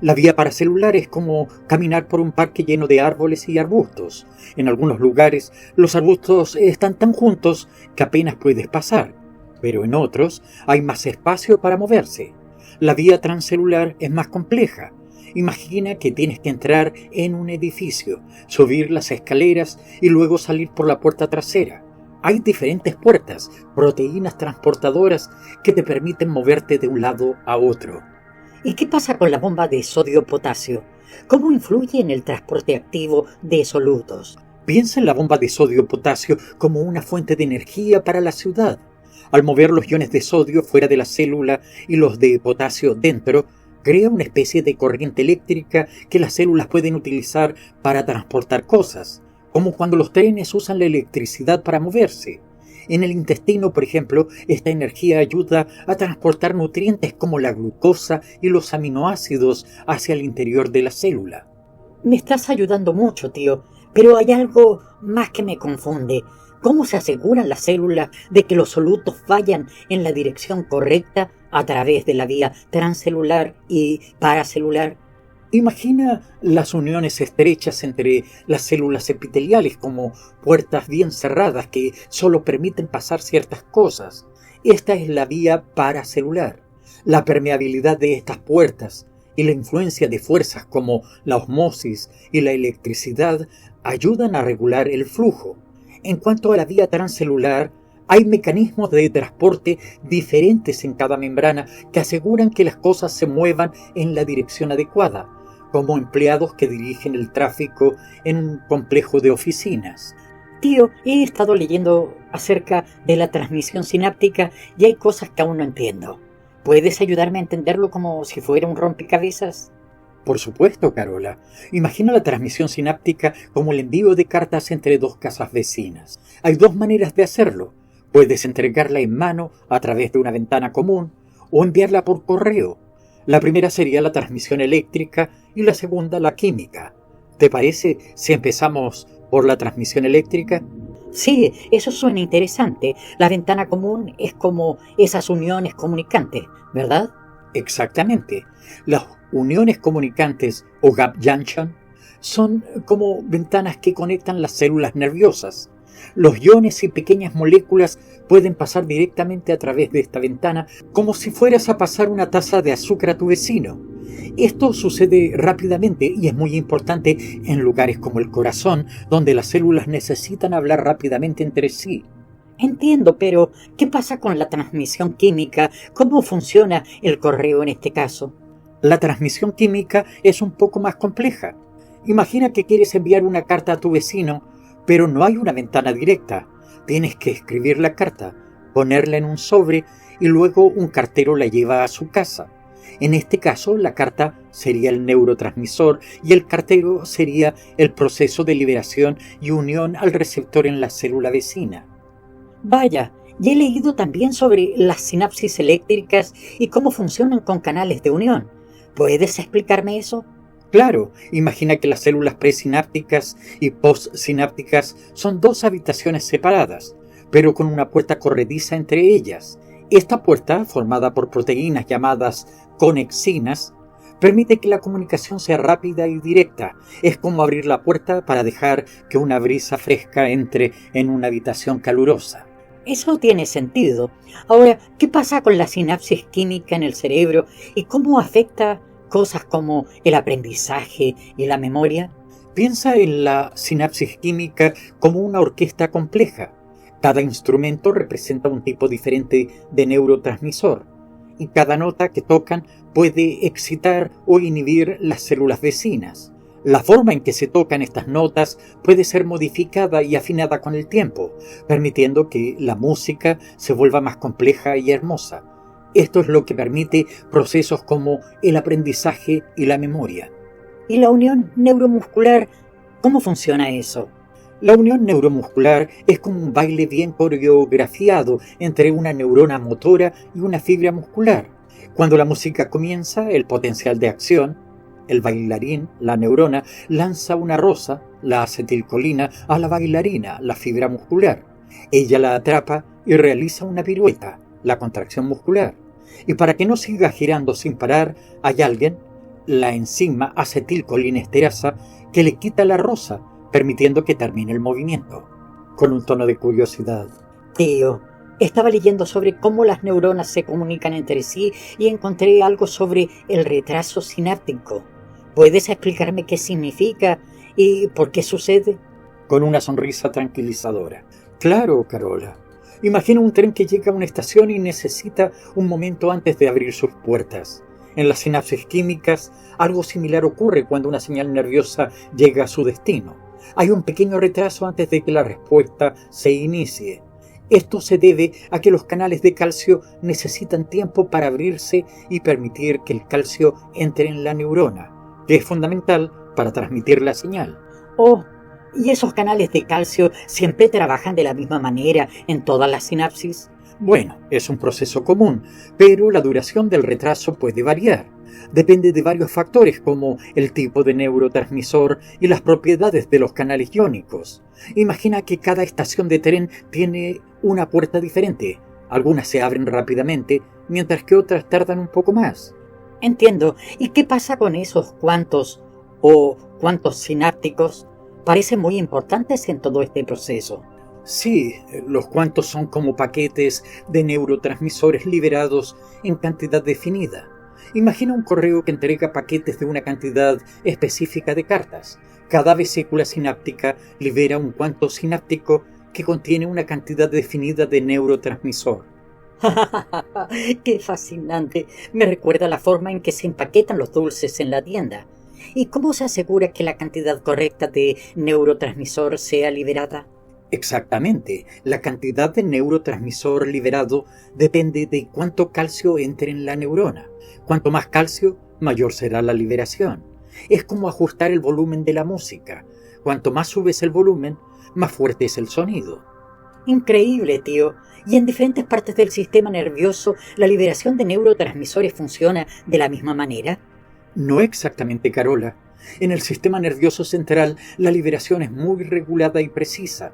La vía paracelular es como caminar por un parque lleno de árboles y arbustos. En algunos lugares, los arbustos están tan juntos que apenas puedes pasar, pero en otros hay más espacio para moverse. La vía transcelular es más compleja. Imagina que tienes que entrar en un edificio, subir las escaleras y luego salir por la puerta trasera. Hay diferentes puertas, proteínas transportadoras que te permiten moverte de un lado a otro. ¿Y qué pasa con la bomba de sodio-potasio? ¿Cómo influye en el transporte activo de solutos? Piensa en la bomba de sodio-potasio como una fuente de energía para la ciudad. Al mover los iones de sodio fuera de la célula y los de potasio dentro, crea una especie de corriente eléctrica que las células pueden utilizar para transportar cosas, como cuando los trenes usan la electricidad para moverse. En el intestino, por ejemplo, esta energía ayuda a transportar nutrientes como la glucosa y los aminoácidos hacia el interior de la célula. Me estás ayudando mucho, tío, pero hay algo más que me confunde. ¿Cómo se aseguran las células de que los solutos vayan en la dirección correcta a través de la vía transcelular y paracelular? Imagina las uniones estrechas entre las células epiteliales como puertas bien cerradas que solo permiten pasar ciertas cosas. Esta es la vía paracelular. La permeabilidad de estas puertas y la influencia de fuerzas como la osmosis y la electricidad ayudan a regular el flujo. En cuanto a la vía transcelular, hay mecanismos de transporte diferentes en cada membrana que aseguran que las cosas se muevan en la dirección adecuada, como empleados que dirigen el tráfico en un complejo de oficinas. Tío, he estado leyendo acerca de la transmisión sináptica y hay cosas que aún no entiendo. ¿Puedes ayudarme a entenderlo como si fuera un rompecabezas? Por supuesto, Carola. Imagina la transmisión sináptica como el envío de cartas entre dos casas vecinas. Hay dos maneras de hacerlo. Puedes entregarla en mano a través de una ventana común o enviarla por correo. La primera sería la transmisión eléctrica y la segunda la química. ¿Te parece si empezamos por la transmisión eléctrica? Sí, eso suena interesante. La ventana común es como esas uniones comunicantes, ¿verdad? Exactamente. Las uniones comunicantes o gap junction son como ventanas que conectan las células nerviosas. Los iones y pequeñas moléculas pueden pasar directamente a través de esta ventana como si fueras a pasar una taza de azúcar a tu vecino. Esto sucede rápidamente y es muy importante en lugares como el corazón, donde las células necesitan hablar rápidamente entre sí. Entiendo, pero ¿qué pasa con la transmisión química? ¿Cómo funciona el correo en este caso? La transmisión química es un poco más compleja. Imagina que quieres enviar una carta a tu vecino, pero no hay una ventana directa. Tienes que escribir la carta, ponerla en un sobre y luego un cartero la lleva a su casa. En este caso, la carta sería el neurotransmisor y el cartero sería el proceso de liberación y unión al receptor en la célula vecina. Vaya, y he leído también sobre las sinapsis eléctricas y cómo funcionan con canales de unión. ¿Puedes explicarme eso? Claro, imagina que las células presinápticas y postsinápticas son dos habitaciones separadas, pero con una puerta corrediza entre ellas. Esta puerta, formada por proteínas llamadas conexinas, permite que la comunicación sea rápida y directa. Es como abrir la puerta para dejar que una brisa fresca entre en una habitación calurosa. Eso tiene sentido. Ahora, ¿qué pasa con la sinapsis química en el cerebro y cómo afecta cosas como el aprendizaje y la memoria? Piensa en la sinapsis química como una orquesta compleja. Cada instrumento representa un tipo diferente de neurotransmisor, y cada nota que tocan puede excitar o inhibir las células vecinas. La forma en que se tocan estas notas puede ser modificada y afinada con el tiempo, permitiendo que la música se vuelva más compleja y hermosa. Esto es lo que permite procesos como el aprendizaje y la memoria. ¿Y la unión neuromuscular? ¿Cómo funciona eso? La unión neuromuscular es como un baile bien coreografiado entre una neurona motora y una fibra muscular. Cuando la música comienza, el potencial de acción, el bailarín, la neurona, lanza una rosa, la acetilcolina, a la bailarina, la fibra muscular. Ella la atrapa y realiza una pirueta, la contracción muscular. Y para que no siga girando sin parar, hay alguien, la enzima acetilcolinesterasa, que le quita la rosa, permitiendo que termine el movimiento. Con un tono de curiosidad. Tío, estaba leyendo sobre cómo las neuronas se comunican entre sí y encontré algo sobre el retraso sináptico. ¿Puedes explicarme qué significa y por qué sucede? Con una sonrisa tranquilizadora. Claro, Carola. Imagina un tren que llega a una estación y necesita un momento antes de abrir sus puertas. En las sinapsis químicas, algo similar ocurre cuando una señal nerviosa llega a su destino. Hay un pequeño retraso antes de que la respuesta se inicie. Esto se debe a que los canales de calcio necesitan tiempo para abrirse y permitir que el calcio entre en la neurona, que es fundamental para transmitir la señal. Oh, ¿y esos canales de calcio siempre trabajan de la misma manera en todas las sinapsis? Bueno, es un proceso común, pero la duración del retraso puede variar. Depende de varios factores como el tipo de neurotransmisor y las propiedades de los canales iónicos. Imagina que cada estación de tren tiene una puerta diferente. Algunas se abren rápidamente, mientras que otras tardan un poco más. Entiendo. ¿Y qué pasa con esos cuantos o cuantos sinápticos? Parecen muy importantes en todo este proceso. Sí, los cuantos son como paquetes de neurotransmisores liberados en cantidad definida. Imagina un correo que entrega paquetes de una cantidad específica de cartas. Cada vesícula sináptica libera un cuanto sináptico que contiene una cantidad definida de neurotransmisor. ¡Qué fascinante! Me recuerda la forma en que se empaquetan los dulces en la tienda. ¿Y cómo se asegura que la cantidad correcta de neurotransmisor sea liberada? Exactamente. La cantidad de neurotransmisor liberado depende de cuánto calcio entre en la neurona. Cuanto más calcio, mayor será la liberación. Es como ajustar el volumen de la música. Cuanto más subes el volumen, más fuerte es el sonido. Increíble, tío. ¿Y en diferentes partes del sistema nervioso la liberación de neurotransmisores funciona de la misma manera? No exactamente, Carola. En el sistema nervioso central la liberación es muy regulada y precisa.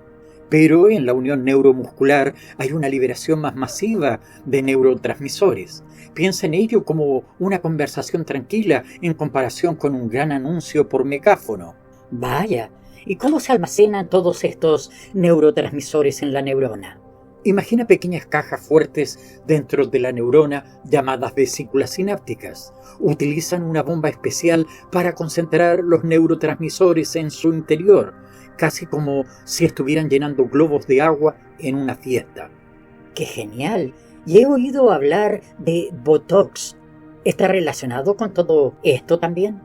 Pero en la unión neuromuscular hay una liberación más masiva de neurotransmisores. Piensa en ello como una conversación tranquila en comparación con un gran anuncio por megáfono. Vaya, ¿Y cómo se almacenan todos estos neurotransmisores en la neurona? Imagina pequeñas cajas fuertes dentro de la neurona llamadas vesículas sinápticas. Utilizan una bomba especial para concentrar los neurotransmisores en su interior, casi como si estuvieran llenando globos de agua en una fiesta. ¡Qué genial! Y he oído hablar de Botox. ¿Está relacionado con todo esto también?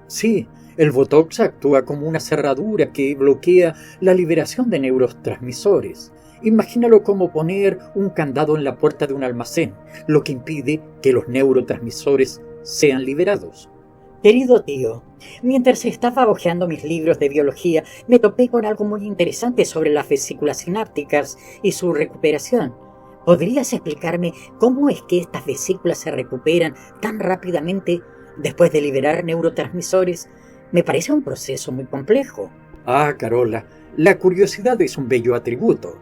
Sí, el Botox actúa como una cerradura que bloquea la liberación de neurotransmisores. Imagínalo como poner un candado en la puerta de un almacén, lo que impide que los neurotransmisores sean liberados. Querido tío, mientras estaba hojeando mis libros de biología, me topé con algo muy interesante sobre las vesículas sinápticas y su recuperación. ¿Podrías explicarme cómo es que estas vesículas se recuperan tan rápidamente después de liberar neurotransmisores? Me parece un proceso muy complejo. Carola, la curiosidad es un bello atributo.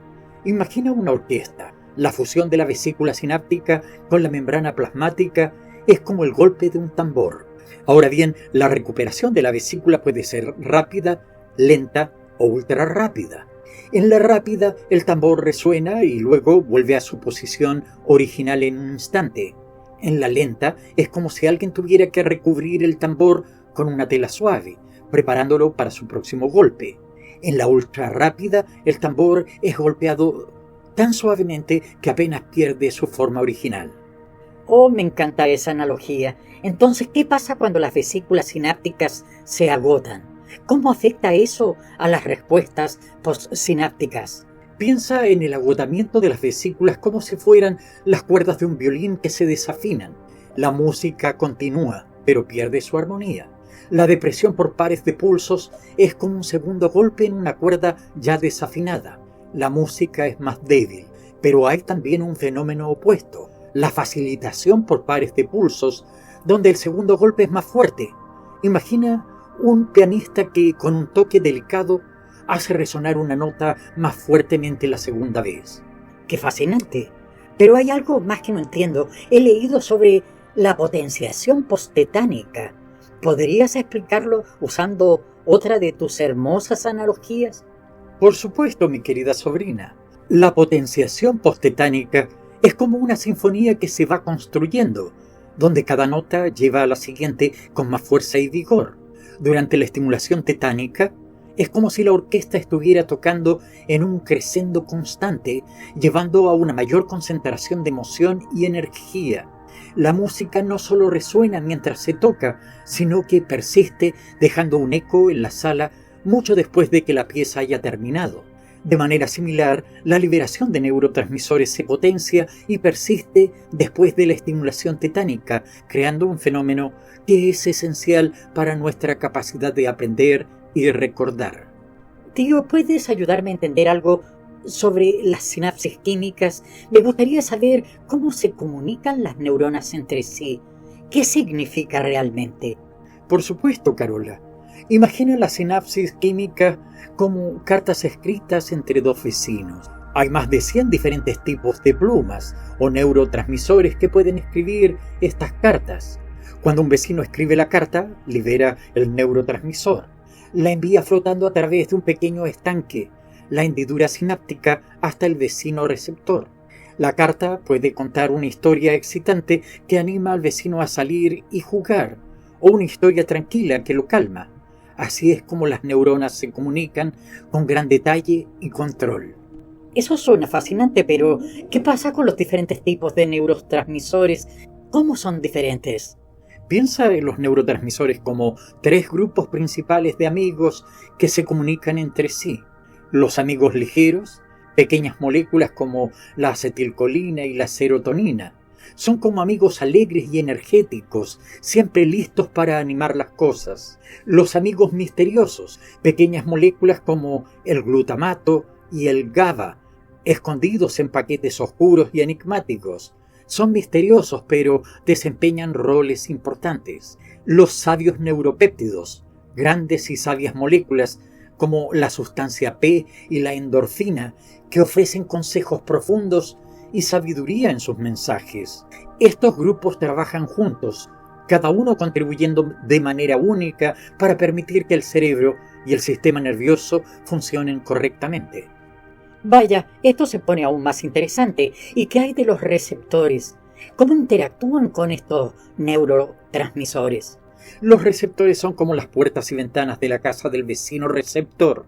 Imagina una orquesta. La fusión de la vesícula sináptica con la membrana plasmática es como el golpe de un tambor. Ahora bien, la recuperación de la vesícula puede ser rápida, lenta o ultra rápida. En la rápida, el tambor resuena y luego vuelve a su posición original en un instante. En la lenta, es como si alguien tuviera que recubrir el tambor con una tela suave, preparándolo para su próximo golpe. En la ultra rápida, el tambor es golpeado tan suavemente que apenas pierde su forma original. Oh, me encanta esa analogía. Entonces, ¿qué pasa cuando las vesículas sinápticas se agotan? ¿Cómo afecta eso a las respuestas postsinápticas? Piensa en el agotamiento de las vesículas como si fueran las cuerdas de un violín que se desafinan. La música continúa, pero pierde su armonía. La depresión por pares de pulsos es como un segundo golpe en una cuerda ya desafinada. La música es más débil, pero hay también un fenómeno opuesto, la facilitación por pares de pulsos, donde el segundo golpe es más fuerte. Imagina un pianista que con un toque delicado hace resonar una nota más fuertemente la segunda vez. ¡Qué fascinante! Pero hay algo más que no entiendo. He leído sobre la potenciación posttetánica. ¿Podrías explicarlo usando otra de tus hermosas analogías? Por supuesto, mi querida sobrina. La potenciación posttetánica es como una sinfonía que se va construyendo, donde cada nota lleva a la siguiente con más fuerza y vigor. Durante la estimulación tetánica, es como si la orquesta estuviera tocando en un crescendo constante, llevando a una mayor concentración de emoción y energía. La música no solo resuena mientras se toca, sino que persiste dejando un eco en la sala mucho después de que la pieza haya terminado. De manera similar, la liberación de neurotransmisores se potencia y persiste después de la estimulación tetánica, creando un fenómeno que es esencial para nuestra capacidad de aprender y recordar. Tío, ¿puedes ayudarme a entender algo sobre las sinapsis químicas? Me gustaría saber cómo se comunican las neuronas entre sí. ¿Qué significa realmente? Por supuesto, Carola. Imagina la sinapsis química como cartas escritas entre dos vecinos. Hay más de 100 diferentes tipos de plumas o neurotransmisores que pueden escribir estas cartas. Cuando un vecino escribe la carta, libera el neurotransmisor. La envía flotando a través de un pequeño estanque, la hendidura sináptica, hasta el vecino receptor. La carta puede contar una historia excitante que anima al vecino a salir y jugar, o una historia tranquila que lo calma. Así es como las neuronas se comunican con gran detalle y control. Eso suena fascinante, pero ¿qué pasa con los diferentes tipos de neurotransmisores? ¿Cómo son diferentes? Piensa en los neurotransmisores como 3 grupos principales de amigos que se comunican entre sí. Los amigos ligeros, pequeñas moléculas como la acetilcolina y la serotonina. Son como amigos alegres y energéticos, siempre listos para animar las cosas. Los amigos misteriosos, pequeñas moléculas como el glutamato y el GABA, escondidos en paquetes oscuros y enigmáticos. Son misteriosos, pero desempeñan roles importantes. Los sabios neuropéptidos, grandes y sabias moléculas como la sustancia P y la endorfina, que ofrecen consejos profundos y sabiduría en sus mensajes. Estos grupos trabajan juntos, cada uno contribuyendo de manera única para permitir que el cerebro y el sistema nervioso funcionen correctamente. Vaya, esto se pone aún más interesante. ¿Y qué hay de los receptores? ¿Cómo interactúan con estos neurotransmisores? Los receptores son como las puertas y ventanas de la casa del vecino receptor.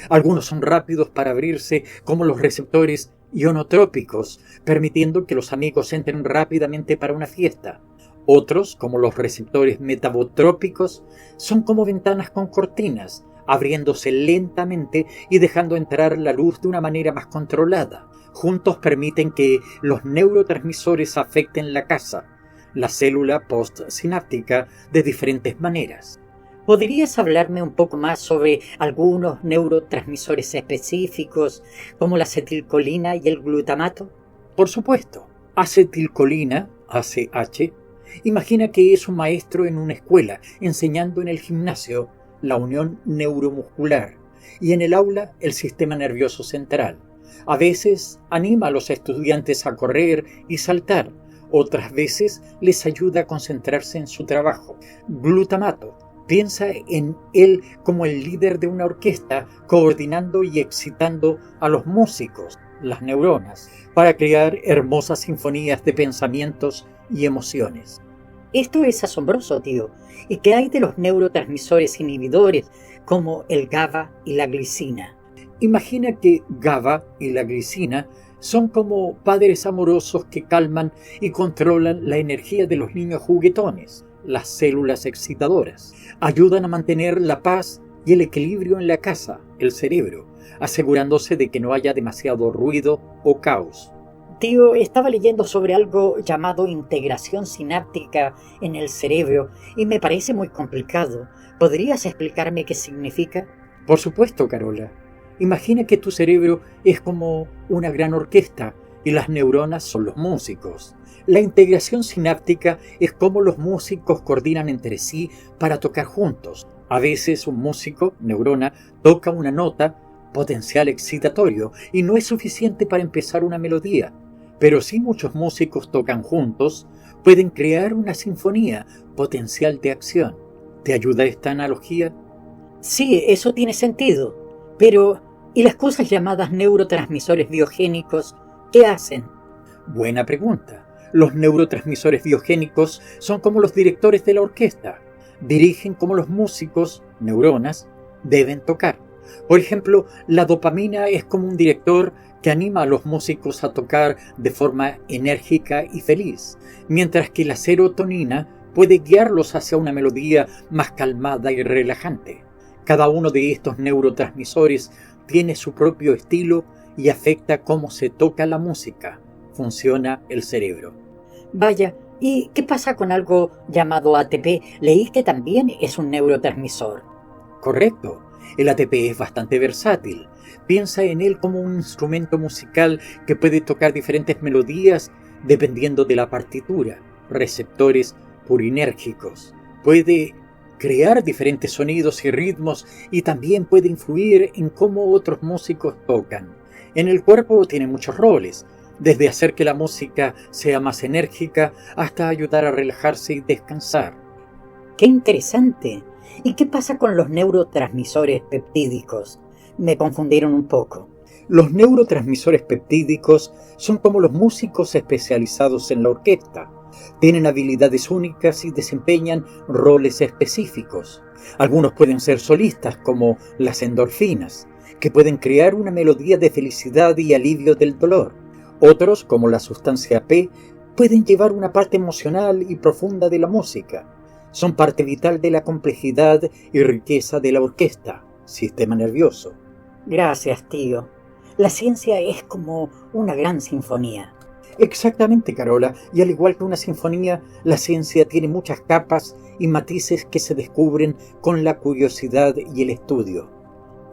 Algunos son rápidos para abrirse, como los receptores ionotrópicos, permitiendo que los amigos entren rápidamente para una fiesta. Otros, como los receptores metabotrópicos, son como ventanas con cortinas, abriéndose lentamente y dejando entrar la luz de una manera más controlada. Juntos permiten que los neurotransmisores afecten la casa, la célula postsináptica, de diferentes maneras. ¿Podrías hablarme un poco más sobre algunos neurotransmisores específicos, como la acetilcolina y el glutamato? Por supuesto. Acetilcolina, ACH, imagina que es un maestro en una escuela, enseñando en el gimnasio la unión neuromuscular y en el aula el sistema nervioso central. A veces anima a los estudiantes a correr y saltar, otras veces les ayuda a concentrarse en su trabajo. Glutamato, piensa en él como el líder de una orquesta, coordinando y excitando a los músicos, las neuronas, para crear hermosas sinfonías de pensamientos y emociones. Esto es asombroso, tío. ¿Y qué hay de los neurotransmisores inhibidores, como el GABA y la glicina? Imagina que GABA y la glicina son como padres amorosos que calman y controlan la energía de los niños juguetones, las células excitadoras. Ayudan a mantener la paz y el equilibrio en la casa, el cerebro, asegurándose de que no haya demasiado ruido o caos. Tío, estaba leyendo sobre algo llamado integración sináptica en el cerebro y me parece muy complicado. ¿Podrías explicarme qué significa? Por supuesto, Carola. Imagina que tu cerebro es como una gran orquesta y las neuronas son los músicos. La integración sináptica es cómo los músicos coordinan entre sí para tocar juntos. A veces un músico, neurona, toca una nota, potencial excitatorio, y no es suficiente para empezar una melodía. Pero si muchos músicos tocan juntos, pueden crear una sinfonía, potencial de acción. ¿Te ayuda esta analogía? Sí, eso tiene sentido. Pero, ¿y las cosas llamadas neurotransmisores biogénicos qué hacen? Buena pregunta. Los neurotransmisores biogénicos son como los directores de la orquesta. Dirigen como los músicos, neuronas, deben tocar. Por ejemplo, la dopamina es como un director que anima a los músicos a tocar de forma enérgica y feliz, mientras que la serotonina puede guiarlos hacia una melodía más calmada y relajante. Cada uno de estos neurotransmisores tiene su propio estilo y afecta cómo se toca la música. Funciona el cerebro. Vaya, ¿y qué pasa con algo llamado ATP? Leí que también es un neurotransmisor. Correcto. El ATP es bastante versátil. Piensa en él como un instrumento musical que puede tocar diferentes melodías dependiendo de la partitura, receptores purinérgicos. Puede crear diferentes sonidos y ritmos y también puede influir en cómo otros músicos tocan. En el cuerpo tiene muchos roles, desde hacer que la música sea más enérgica hasta ayudar a relajarse y descansar. ¡Qué interesante! ¿Y qué pasa con los neurotransmisores peptídicos? Me confundieron un poco. Los neurotransmisores peptídicos son como los músicos especializados en la orquesta. Tienen habilidades únicas y desempeñan roles específicos. Algunos pueden ser solistas, como las endorfinas, que pueden crear una melodía de felicidad y alivio del dolor. Otros, como la sustancia P, pueden llevar una parte emocional y profunda de la música. Son parte vital de la complejidad y riqueza de la orquesta, sistema nervioso. Gracias, tío. La ciencia es como una gran sinfonía. Exactamente, Carola, y al igual que una sinfonía, la ciencia tiene muchas capas y matices que se descubren con la curiosidad y el estudio.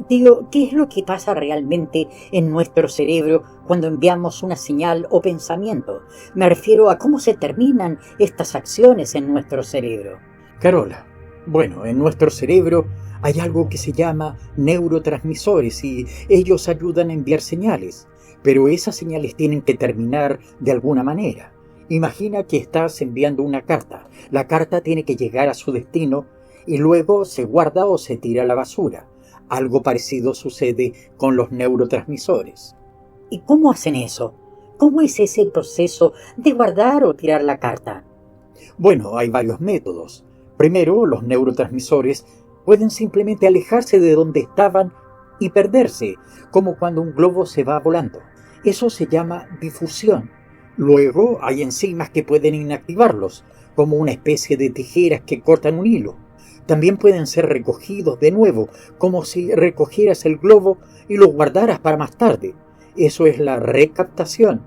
Tío, ¿qué es lo que pasa realmente en nuestro cerebro cuando enviamos una señal o pensamiento? Me refiero a cómo se terminan estas acciones en nuestro cerebro. Carola, bueno, en nuestro cerebro hay algo que se llama neurotransmisores y ellos ayudan a enviar señales, pero esas señales tienen que terminar de alguna manera. Imagina que estás enviando una carta. La carta tiene que llegar a su destino y luego se guarda o se tira a la basura. Algo parecido sucede con los neurotransmisores. ¿Y cómo hacen eso? ¿Cómo es ese proceso de guardar o tirar la carta? Bueno, hay varios métodos. Primero, los neurotransmisores pueden simplemente alejarse de donde estaban y perderse, como cuando un globo se va volando. Eso se llama difusión. Luego hay enzimas que pueden inactivarlos, como una especie de tijeras que cortan un hilo. También pueden ser recogidos de nuevo, como si recogieras el globo y lo guardaras para más tarde. Eso es la recaptación.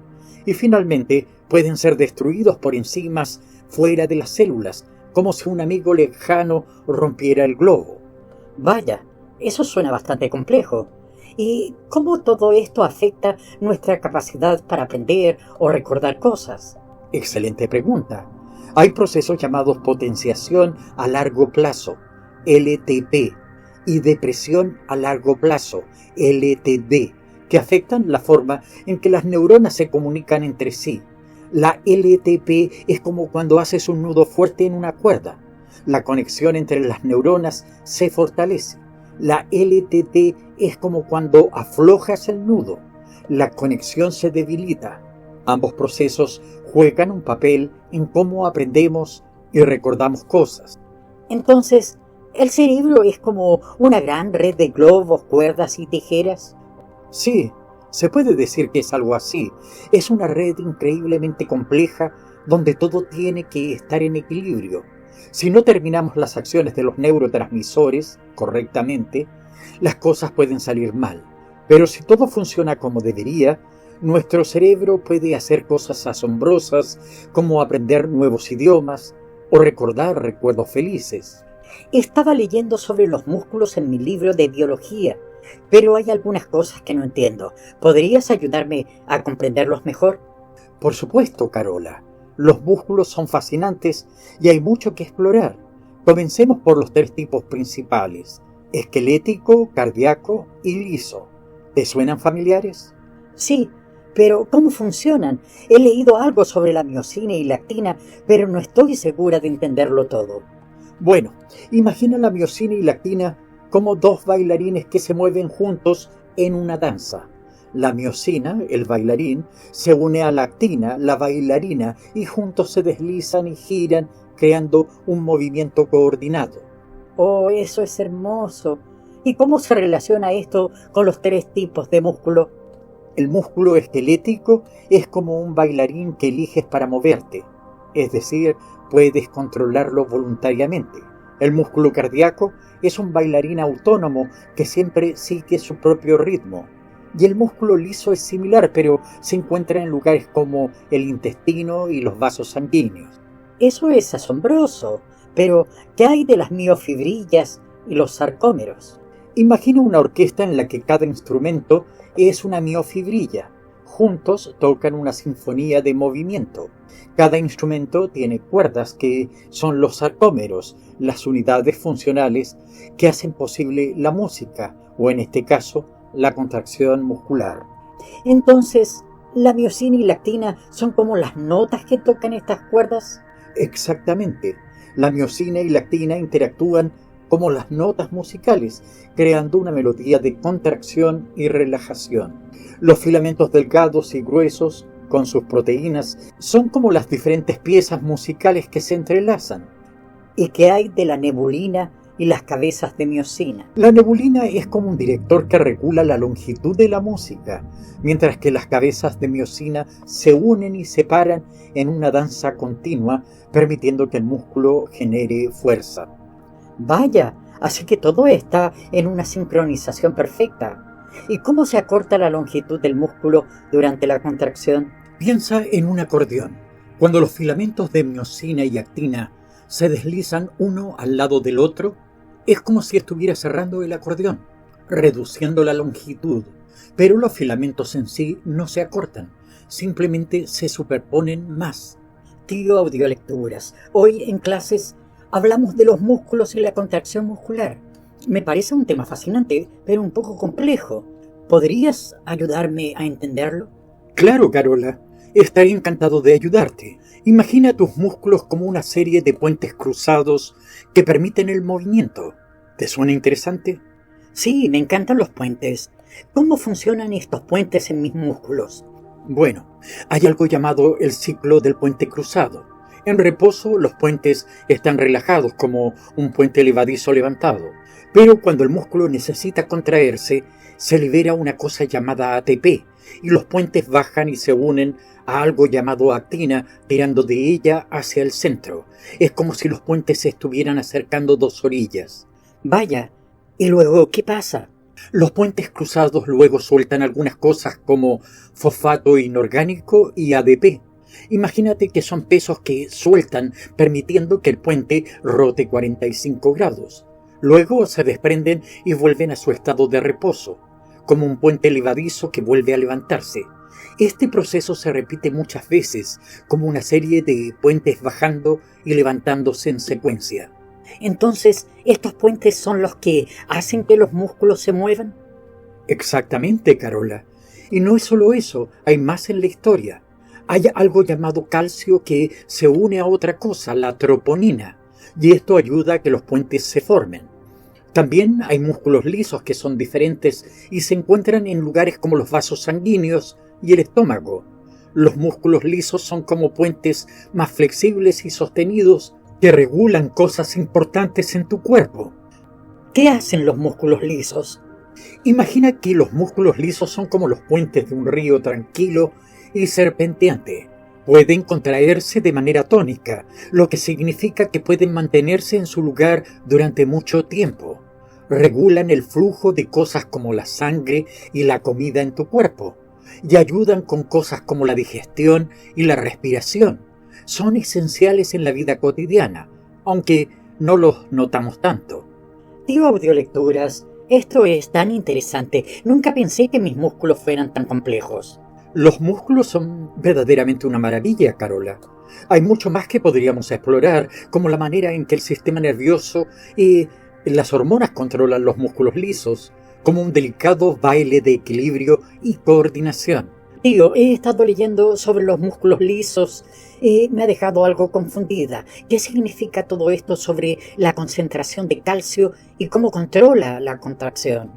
Y finalmente pueden ser destruidos por enzimas fuera de las células, como si un amigo lejano rompiera el globo. Vaya, eso suena bastante complejo. ¿Y cómo todo esto afecta nuestra capacidad para aprender o recordar cosas? Excelente pregunta. Hay procesos llamados potenciación a largo plazo, LTP, y depresión a largo plazo, LTD, que afectan la forma en que las neuronas se comunican entre sí. La LTP es como cuando haces un nudo fuerte en una cuerda. La conexión entre las neuronas se fortalece. La LTD es como cuando aflojas el nudo. La conexión se debilita. Ambos procesos juegan un papel en cómo aprendemos y recordamos cosas. Entonces, ¿el cerebro es como una gran red de globos, cuerdas y tijeras? Sí, se puede decir que es algo así. Es una red increíblemente compleja donde todo tiene que estar en equilibrio. Si no terminamos las acciones de los neurotransmisores correctamente, las cosas pueden salir mal. Pero si todo funciona como debería, nuestro cerebro puede hacer cosas asombrosas como aprender nuevos idiomas o recordar recuerdos felices. Estaba leyendo sobre los músculos en mi libro de biología, pero hay algunas cosas que no entiendo. ¿Podrías ayudarme a comprenderlos mejor? Por supuesto, Carola. Los músculos son fascinantes y hay mucho que explorar. Comencemos por los 3 tipos principales: esquelético, cardíaco y liso. ¿Te suenan familiares? Sí, pero ¿cómo funcionan? He leído algo sobre la miosina y lactina, pero no estoy segura de entenderlo todo. Bueno, imagina la miosina y lactina como 2 bailarines que se mueven juntos en una danza. La miosina, el bailarín, se une a lactina, la bailarina, y juntos se deslizan y giran, creando un movimiento coordinado. Oh, eso es hermoso. ¿Y cómo se relaciona esto con los 3 tipos de músculo? El músculo esquelético es como un bailarín que eliges para moverte, es decir, puedes controlarlo voluntariamente. El músculo cardíaco es un bailarín autónomo que siempre sigue su propio ritmo. Y el músculo liso es similar, pero se encuentra en lugares como el intestino y los vasos sanguíneos. Eso es asombroso. Pero, ¿qué hay de las miofibrillas y los sarcómeros? Imagina una orquesta en la que cada instrumento es una miofibrilla. Juntos tocan una sinfonía de movimiento. Cada instrumento tiene cuerdas que son los sarcómeros, las unidades funcionales que hacen posible la música, o en este caso, la contracción muscular. Entonces, ¿la miosina y lactina son como las notas que tocan estas cuerdas? Exactamente. La miosina y lactina interactúan como las notas musicales, creando una melodía de contracción y relajación. Los filamentos delgados y gruesos, con sus proteínas, son como las diferentes piezas musicales que se entrelazan. ¿Y qué hay de la nebulina y las cabezas de miosina? La nebulina es como un director que regula la longitud de la música, mientras que las cabezas de miosina se unen y separan en una danza continua, permitiendo que el músculo genere fuerza. Vaya, así que todo está en una sincronización perfecta. ¿Y cómo se acorta la longitud del músculo durante la contracción? Piensa en un acordeón. Cuando los filamentos de miosina y actina se deslizan uno al lado del otro, es como si estuviera cerrando el acordeón, reduciendo la longitud. Pero los filamentos en sí no se acortan, simplemente se superponen más. Tío Audiolecturas, hoy en clases hablamos de los músculos y la contracción muscular. Me parece un tema fascinante, pero un poco complejo. ¿Podrías ayudarme a entenderlo? Claro, Carola. Estaré encantado de ayudarte. Imagina tus músculos como una serie de puentes cruzados que permiten el movimiento. ¿Te suena interesante? Sí, me encantan los puentes. ¿Cómo funcionan estos puentes en mis músculos? Bueno, hay algo llamado el ciclo del puente cruzado. En reposo, los puentes están relajados como un puente levadizo levantado. Pero cuando el músculo necesita contraerse, se libera una cosa llamada ATP, y los puentes bajan y se unen a algo llamado actina, tirando de ella hacia el centro. Es como si los puentes se estuvieran acercando dos orillas. Vaya, ¿y luego qué pasa? Los puentes cruzados luego sueltan algunas cosas como fosfato inorgánico y ADP. Imagínate que son pesos que sueltan, permitiendo que el puente rote 45 grados. Luego se desprenden y vuelven a su estado de reposo, como un puente levadizo que vuelve a levantarse. Este proceso se repite muchas veces, como una serie de puentes bajando y levantándose en secuencia. Entonces, ¿estos puentes son los que hacen que los músculos se muevan? Exactamente, Carola. Y no es solo eso, hay más en la historia. Hay algo llamado calcio que se une a otra cosa, la troponina, y esto ayuda a que los puentes se formen. También hay músculos lisos que son diferentes y se encuentran en lugares como los vasos sanguíneos y el estómago. Los músculos lisos son como puentes más flexibles y sostenidos que regulan cosas importantes en tu cuerpo. ¿Qué hacen los músculos lisos? Imagina que los músculos lisos son como los puentes de un río tranquilo y serpenteante. Pueden contraerse de manera tónica, lo que significa que pueden mantenerse en su lugar durante mucho tiempo. Regulan el flujo de cosas como la sangre y la comida en tu cuerpo, y ayudan con cosas como la digestión y la respiración. Son esenciales en la vida cotidiana, aunque no los notamos tanto. Digo audiolecturas, esto es tan interesante. Nunca pensé que mis músculos fueran tan complejos. Los músculos son verdaderamente una maravilla, Carola. Hay mucho más que podríamos explorar, como la manera en que el sistema nervioso y las hormonas controlan los músculos lisos, como un delicado baile de equilibrio y coordinación. Tío, he estado leyendo sobre los músculos lisos y me ha dejado algo confundida. ¿Qué significa todo esto sobre la concentración de calcio y cómo controla la contracción?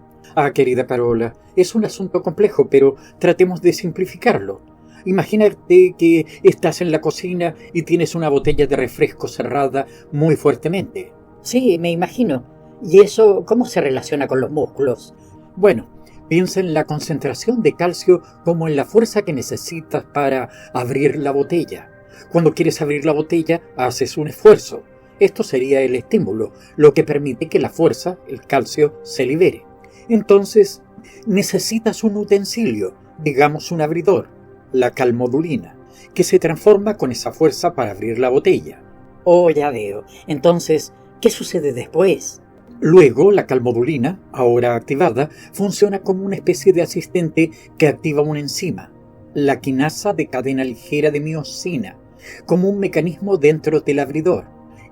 Querida Carola, es un asunto complejo, pero tratemos de simplificarlo. Imagínate que estás en la cocina y tienes una botella de refresco cerrada muy fuertemente. Sí, me imagino. ¿Y eso cómo se relaciona con los músculos? Bueno, piensa en la concentración de calcio como en la fuerza que necesitas para abrir la botella. Cuando quieres abrir la botella, haces un esfuerzo. Esto sería el estímulo, lo que permite que la fuerza, el calcio, se libere. Entonces, necesitas un utensilio, digamos un abridor, la calmodulina, que se transforma con esa fuerza para abrir la botella. Oh, ya veo. Entonces, ¿qué sucede después? Luego, la calmodulina, ahora activada, funciona como una especie de asistente que activa una enzima, la quinasa de cadena ligera de miosina, como un mecanismo dentro del abridor.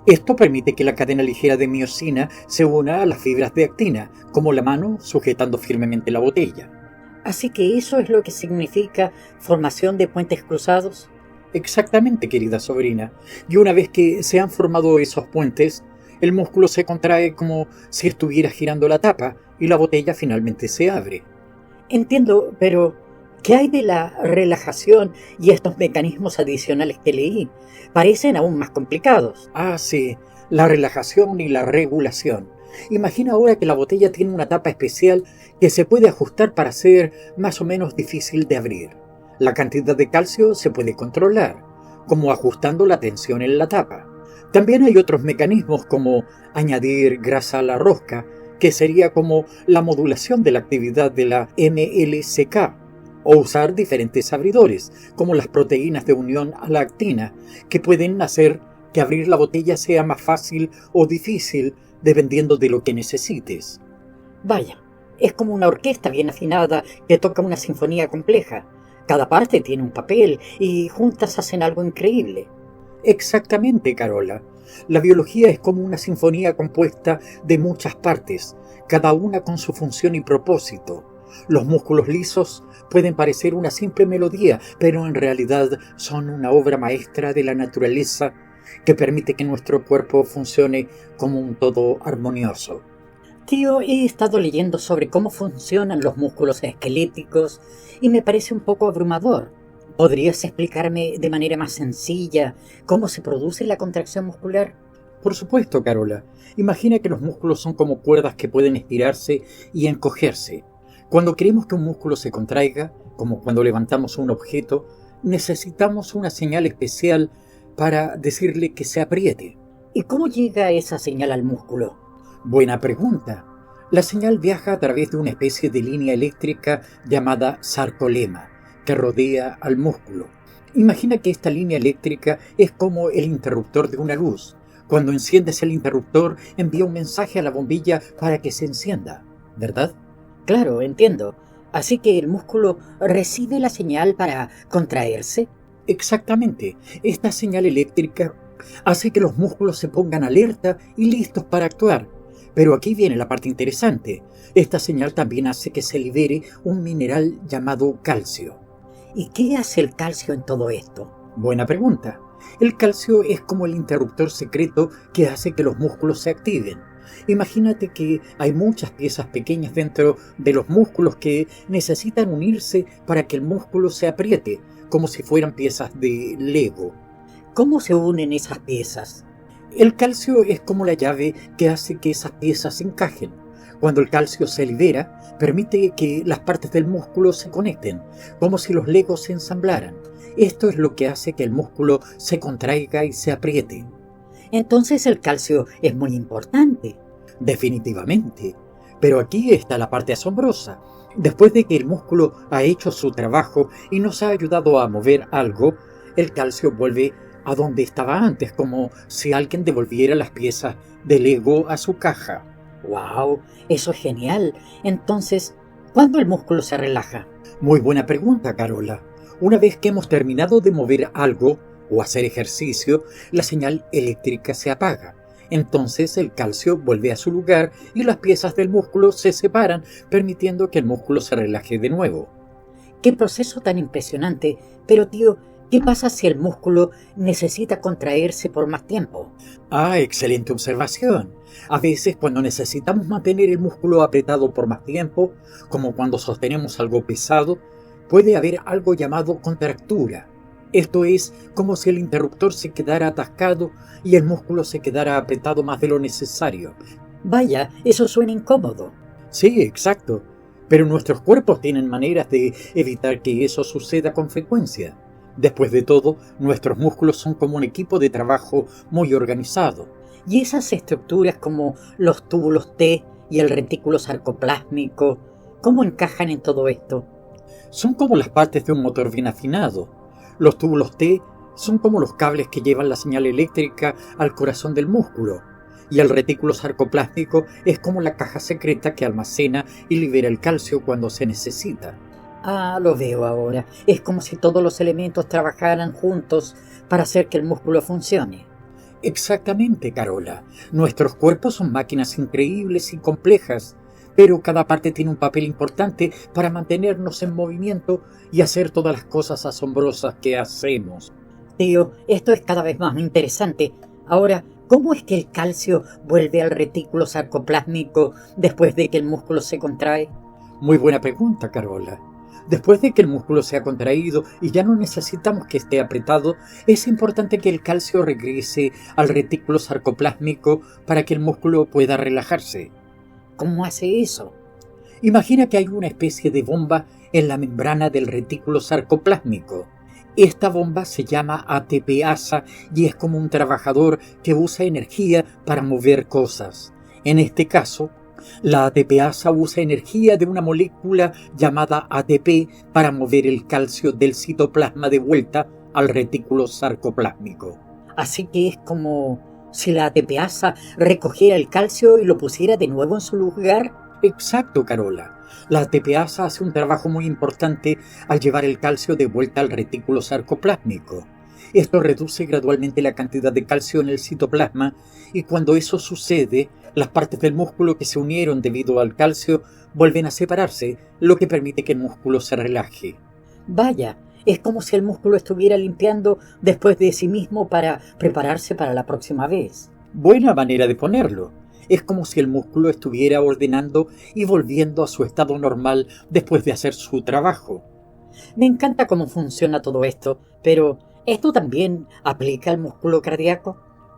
Esto permite que la cadena ligera de miosina se una a las fibras de actina, como la mano sujetando firmemente la botella. Así que eso es lo que significa formación de puentes cruzados. Exactamente, querida sobrina. Y una vez que se han formado esos puentes, el músculo se contrae como si estuviera girando la tapa y la botella finalmente se abre. Entiendo, pero ¿qué hay de la relajación y estos mecanismos adicionales que leí? Parecen aún más complicados. Sí, la relajación y la regulación. Imagina ahora que la botella tiene una tapa especial que se puede ajustar para ser más o menos difícil de abrir. La cantidad de calcio se puede controlar, como ajustando la tensión en la tapa. También hay otros mecanismos como añadir grasa a la rosca, que sería como la modulación de la actividad de la MLCK, o usar diferentes abridores, como las proteínas de unión a la actina, que pueden hacer que abrir la botella sea más fácil o difícil dependiendo de lo que necesites. Vaya, es como una orquesta bien afinada que toca una sinfonía compleja. Cada parte tiene un papel y juntas hacen algo increíble. Exactamente, Carola. La biología es como una sinfonía compuesta de muchas partes, cada una con su función y propósito. Los músculos lisos pueden parecer una simple melodía, pero en realidad son una obra maestra de la naturaleza que permite que nuestro cuerpo funcione como un todo armonioso. Tío, he estado leyendo sobre cómo funcionan los músculos esqueléticos y me parece un poco abrumador. ¿Podrías explicarme de manera más sencilla cómo se produce la contracción muscular? Por supuesto, Carola. Imagina que los músculos son como cuerdas que pueden estirarse y encogerse. Cuando queremos que un músculo se contraiga, como cuando levantamos un objeto, necesitamos una señal especial para decirle que se apriete. ¿Y cómo llega esa señal al músculo? Buena pregunta. La señal viaja a través de una especie de línea eléctrica llamada sarcolema, que rodea al músculo. Imagina que esta línea eléctrica es como el interruptor de una luz. Cuando enciendes el interruptor, envía un mensaje a la bombilla para que se encienda, ¿verdad? Claro, entiendo. Así que el músculo recibe la señal para contraerse. Exactamente. Esta señal eléctrica hace que los músculos se pongan alerta y listos para actuar. Pero aquí viene la parte interesante. Esta señal también hace que se libere un mineral llamado calcio. ¿Y qué hace el calcio en todo esto? Buena pregunta. El calcio es como el interruptor secreto que hace que los músculos se activen. Imagínate que hay muchas piezas pequeñas dentro de los músculos que necesitan unirse para que el músculo se apriete, como si fueran piezas de Lego. ¿Cómo se unen esas piezas? El calcio es como la llave que hace que esas piezas se encajen. Cuando el calcio se libera, permite que las partes del músculo se conecten, como si los legos se ensamblaran. Esto es lo que hace que el músculo se contraiga y se apriete. Entonces el calcio es muy importante. Definitivamente. Pero aquí está la parte asombrosa. Después de que el músculo ha hecho su trabajo y nos ha ayudado a mover algo, el calcio vuelve a donde estaba antes, como si alguien devolviera las piezas del Lego a su caja. ¡Wow! Eso es genial. Entonces, ¿cuándo el músculo se relaja? Muy buena pregunta, Carola. Una vez que hemos terminado de mover algo o hacer ejercicio, la señal eléctrica se apaga. Entonces el calcio vuelve a su lugar y las piezas del músculo se separan, permitiendo que el músculo se relaje de nuevo. ¡Qué proceso tan impresionante! Pero tío, ¿qué pasa si el músculo necesita contraerse por más tiempo? Excelente observación. A veces, cuando necesitamos mantener el músculo apretado por más tiempo, como cuando sostenemos algo pesado, puede haber algo llamado contractura. Esto es como si el interruptor se quedara atascado y el músculo se quedara apretado más de lo necesario. Vaya, eso suena incómodo. Sí, exacto. Pero nuestros cuerpos tienen maneras de evitar que eso suceda con frecuencia. Después de todo, nuestros músculos son como un equipo de trabajo muy organizado. ¿Y esas estructuras como los túbulos T y el retículo sarcoplásmico, cómo encajan en todo esto? Son como las partes de un motor bien afinado. Los túbulos T son como los cables que llevan la señal eléctrica al corazón del músculo. Y el retículo sarcoplásmico es como la caja secreta que almacena y libera el calcio cuando se necesita. Lo veo ahora. Es como si todos los elementos trabajaran juntos para hacer que el músculo funcione. Exactamente, Carola. Nuestros cuerpos son máquinas increíbles y complejas, pero cada parte tiene un papel importante para mantenernos en movimiento y hacer todas las cosas asombrosas que hacemos. Tío, esto es cada vez más interesante. Ahora, ¿cómo es que el calcio vuelve al retículo sarcoplásmico después de que el músculo se contrae? Muy buena pregunta, Carola. Después de que el músculo se ha contraído y ya no necesitamos que esté apretado, es importante que el calcio regrese al retículo sarcoplásmico para que el músculo pueda relajarse. ¿Cómo hace eso? Imagina que hay una especie de bomba en la membrana del retículo sarcoplásmico. Esta bomba se llama ATPasa y es como un trabajador que usa energía para mover cosas. En este caso, la ATPasa usa energía de una molécula llamada ATP para mover el calcio del citoplasma de vuelta al retículo sarcoplásmico. Así que es como si la ATPasa recogiera el calcio y lo pusiera de nuevo en su lugar. Exacto, Carola. La ATPasa hace un trabajo muy importante al llevar el calcio de vuelta al retículo sarcoplásmico. Esto reduce gradualmente la cantidad de calcio en el citoplasma y cuando eso sucede, Las partes del músculo que se unieron debido al calcio vuelven a separarse, lo que permite que el músculo se relaje. Vaya, es como si el músculo estuviera limpiando después de sí mismo para prepararse para la próxima vez. Buena manera de ponerlo. Es como si el músculo estuviera ordenando y volviendo a su estado normal después de hacer su trabajo. Me encanta cómo funciona todo esto, pero ¿esto también aplica al músculo cardíaco?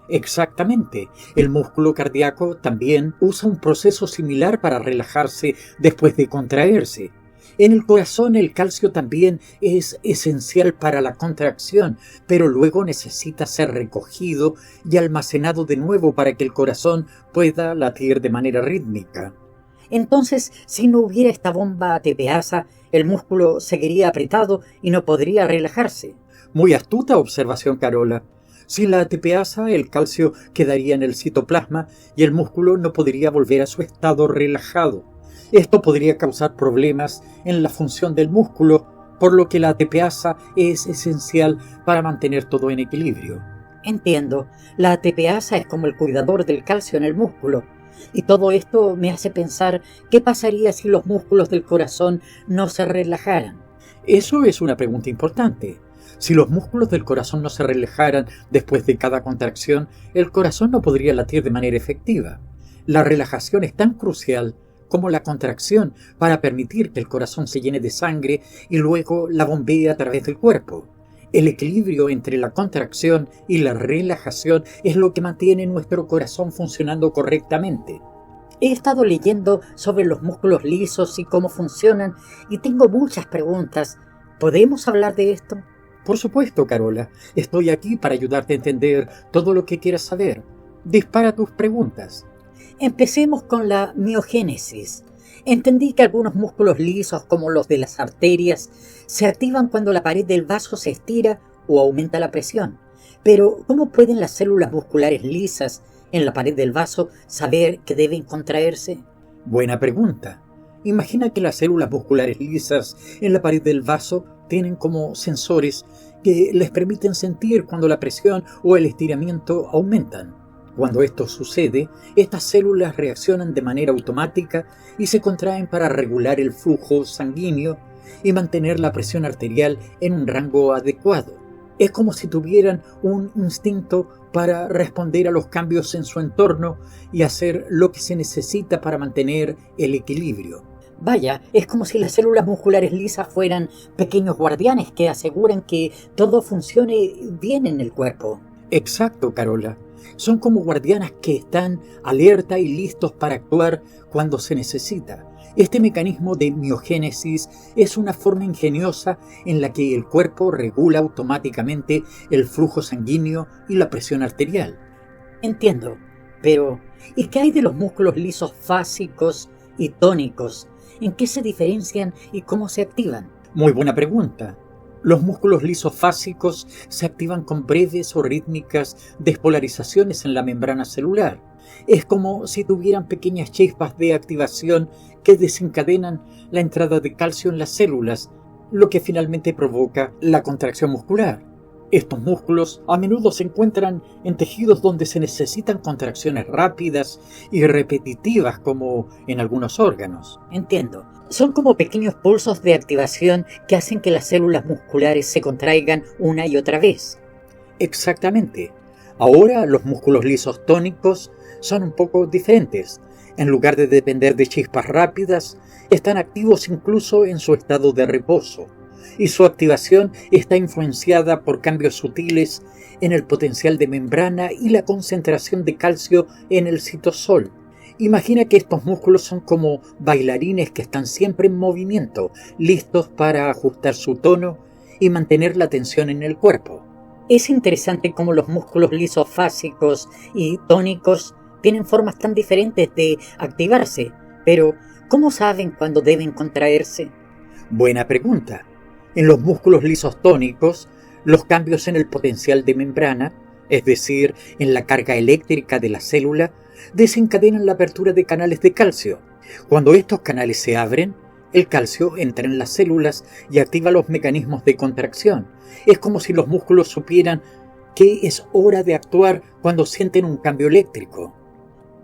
Exactamente. El músculo cardíaco también usa un proceso similar para relajarse después de contraerse. En el corazón el calcio también es esencial para la contracción, pero luego necesita ser recogido y almacenado de nuevo para que el corazón pueda latir de manera rítmica. Entonces, si no hubiera esta bomba ATPasa, el músculo seguiría apretado y no podría relajarse. Muy astuta observación, Carola. Sin la ATPasa, el calcio quedaría en el citoplasma y el músculo no podría volver a su estado relajado. Esto podría causar problemas en la función del músculo, por lo que la ATPasa es esencial para mantener todo en equilibrio. Entiendo, la ATPasa es como el cuidador del calcio en el músculo. Y todo esto me hace pensar qué pasaría si los músculos del corazón no se relajaran. Eso es una pregunta importante. Si los músculos del corazón no se relajaran después de cada contracción, el corazón no podría latir de manera efectiva. La relajación es tan crucial como la contracción para permitir que el corazón se llene de sangre y luego la bombee a través del cuerpo. El equilibrio entre la contracción y la relajación es lo que mantiene nuestro corazón funcionando correctamente. He estado leyendo sobre los músculos lisos y cómo funcionan y tengo muchas preguntas. ¿Podemos hablar de esto? Por supuesto, Carola. Estoy aquí para ayudarte a entender todo lo que quieras saber. Dispara tus preguntas. Empecemos con la miogénesis. Entendí que algunos músculos lisos, como los de las arterias, se activan cuando la pared del vaso se estira o aumenta la presión. Pero, ¿cómo pueden las células musculares lisas en la pared del vaso saber que deben contraerse? Buena pregunta. Imagina que las células musculares lisas en la pared del vaso tienen como sensores que les permiten sentir cuando la presión o el estiramiento aumentan. Cuando esto sucede, estas células reaccionan de manera automática y se contraen para regular el flujo sanguíneo y mantener la presión arterial en un rango adecuado. Es como si tuvieran un instinto para responder a los cambios en su entorno y hacer lo que se necesita para mantener el equilibrio. Vaya, es como si las células musculares lisas fueran pequeños guardianes que aseguran que todo funcione bien en el cuerpo. Exacto, Carola. Son como guardianas que están alerta y listos para actuar cuando se necesita. Este mecanismo de miogénesis es una forma ingeniosa en la que el cuerpo regula automáticamente el flujo sanguíneo y la presión arterial. Entiendo, pero ¿y qué hay de los músculos lisos fásicos y tónicos? ¿En qué se diferencian y cómo se activan? Muy buena pregunta. Los músculos lisos fásicos se activan con breves o rítmicas despolarizaciones en la membrana celular. Es como si tuvieran pequeñas chispas de activación que desencadenan la entrada de calcio en las células, lo que finalmente provoca la contracción muscular. Estos músculos a menudo se encuentran en tejidos donde se necesitan contracciones rápidas y repetitivas, como en algunos órganos. Entiendo. Son como pequeños pulsos de activación que hacen que las células musculares se contraigan una y otra vez. Exactamente. Ahora los músculos lisos tónicos son un poco diferentes. En lugar de depender de chispas rápidas, están activos incluso en su estado de reposo. Y su activación está influenciada por cambios sutiles en el potencial de membrana y la concentración de calcio en el citosol. Imagina que estos músculos son como bailarines que están siempre en movimiento, listos para ajustar su tono y mantener la tensión en el cuerpo. Es interesante cómo los músculos lisos fásicos y tónicos tienen formas tan diferentes de activarse, pero ¿cómo saben cuándo deben contraerse? Buena pregunta. En los músculos lisos tónicos, los cambios en el potencial de membrana, es decir, en la carga eléctrica de la célula, desencadenan la apertura de canales de calcio. Cuando estos canales se abren, el calcio entra en las células y activa los mecanismos de contracción. Es como si los músculos supieran que es hora de actuar cuando sienten un cambio eléctrico.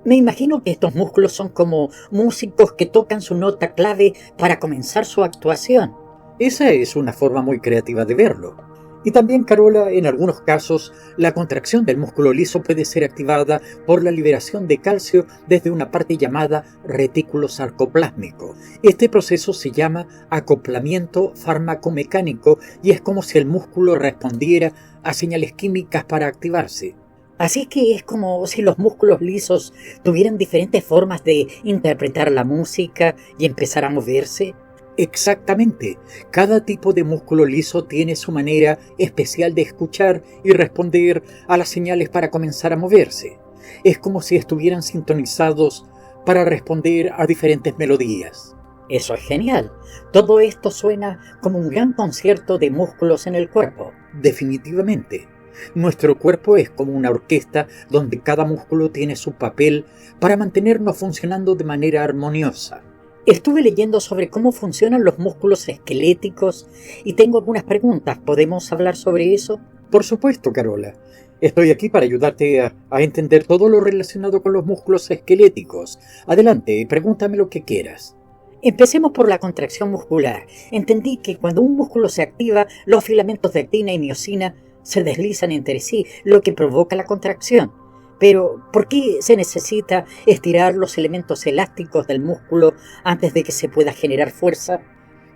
Me imagino que estos músculos son como músicos que tocan su nota clave para comenzar su actuación. Esa es una forma muy creativa de verlo. Y también, Carola, en algunos casos, la contracción del músculo liso puede ser activada por la liberación de calcio desde una parte llamada retículo sarcoplásmico. Este proceso se llama acoplamiento farmacomecánico y es como si el músculo respondiera a señales químicas para activarse. Así que es como si los músculos lisos tuvieran diferentes formas de interpretar la música y empezar a moverse. Exactamente. Cada tipo de músculo liso tiene su manera especial de escuchar y responder a las señales para comenzar a moverse. Es como si estuvieran sintonizados para responder a diferentes melodías. Eso es genial. Todo esto suena como un gran concierto de músculos en el cuerpo. Definitivamente. Nuestro cuerpo es como una orquesta donde cada músculo tiene su papel para mantenernos funcionando de manera armoniosa. Estuve leyendo sobre cómo funcionan los músculos esqueléticos y tengo algunas preguntas. ¿Podemos hablar sobre eso? Por supuesto, Carola. Estoy aquí para ayudarte a entender todo lo relacionado con los músculos esqueléticos. Adelante, pregúntame lo que quieras. Empecemos por la contracción muscular. Entendí que cuando un músculo se activa, los filamentos de actina y miosina se deslizan entre sí, lo que provoca la contracción. Pero, ¿por qué se necesita estirar los elementos elásticos del músculo antes de que se pueda generar fuerza?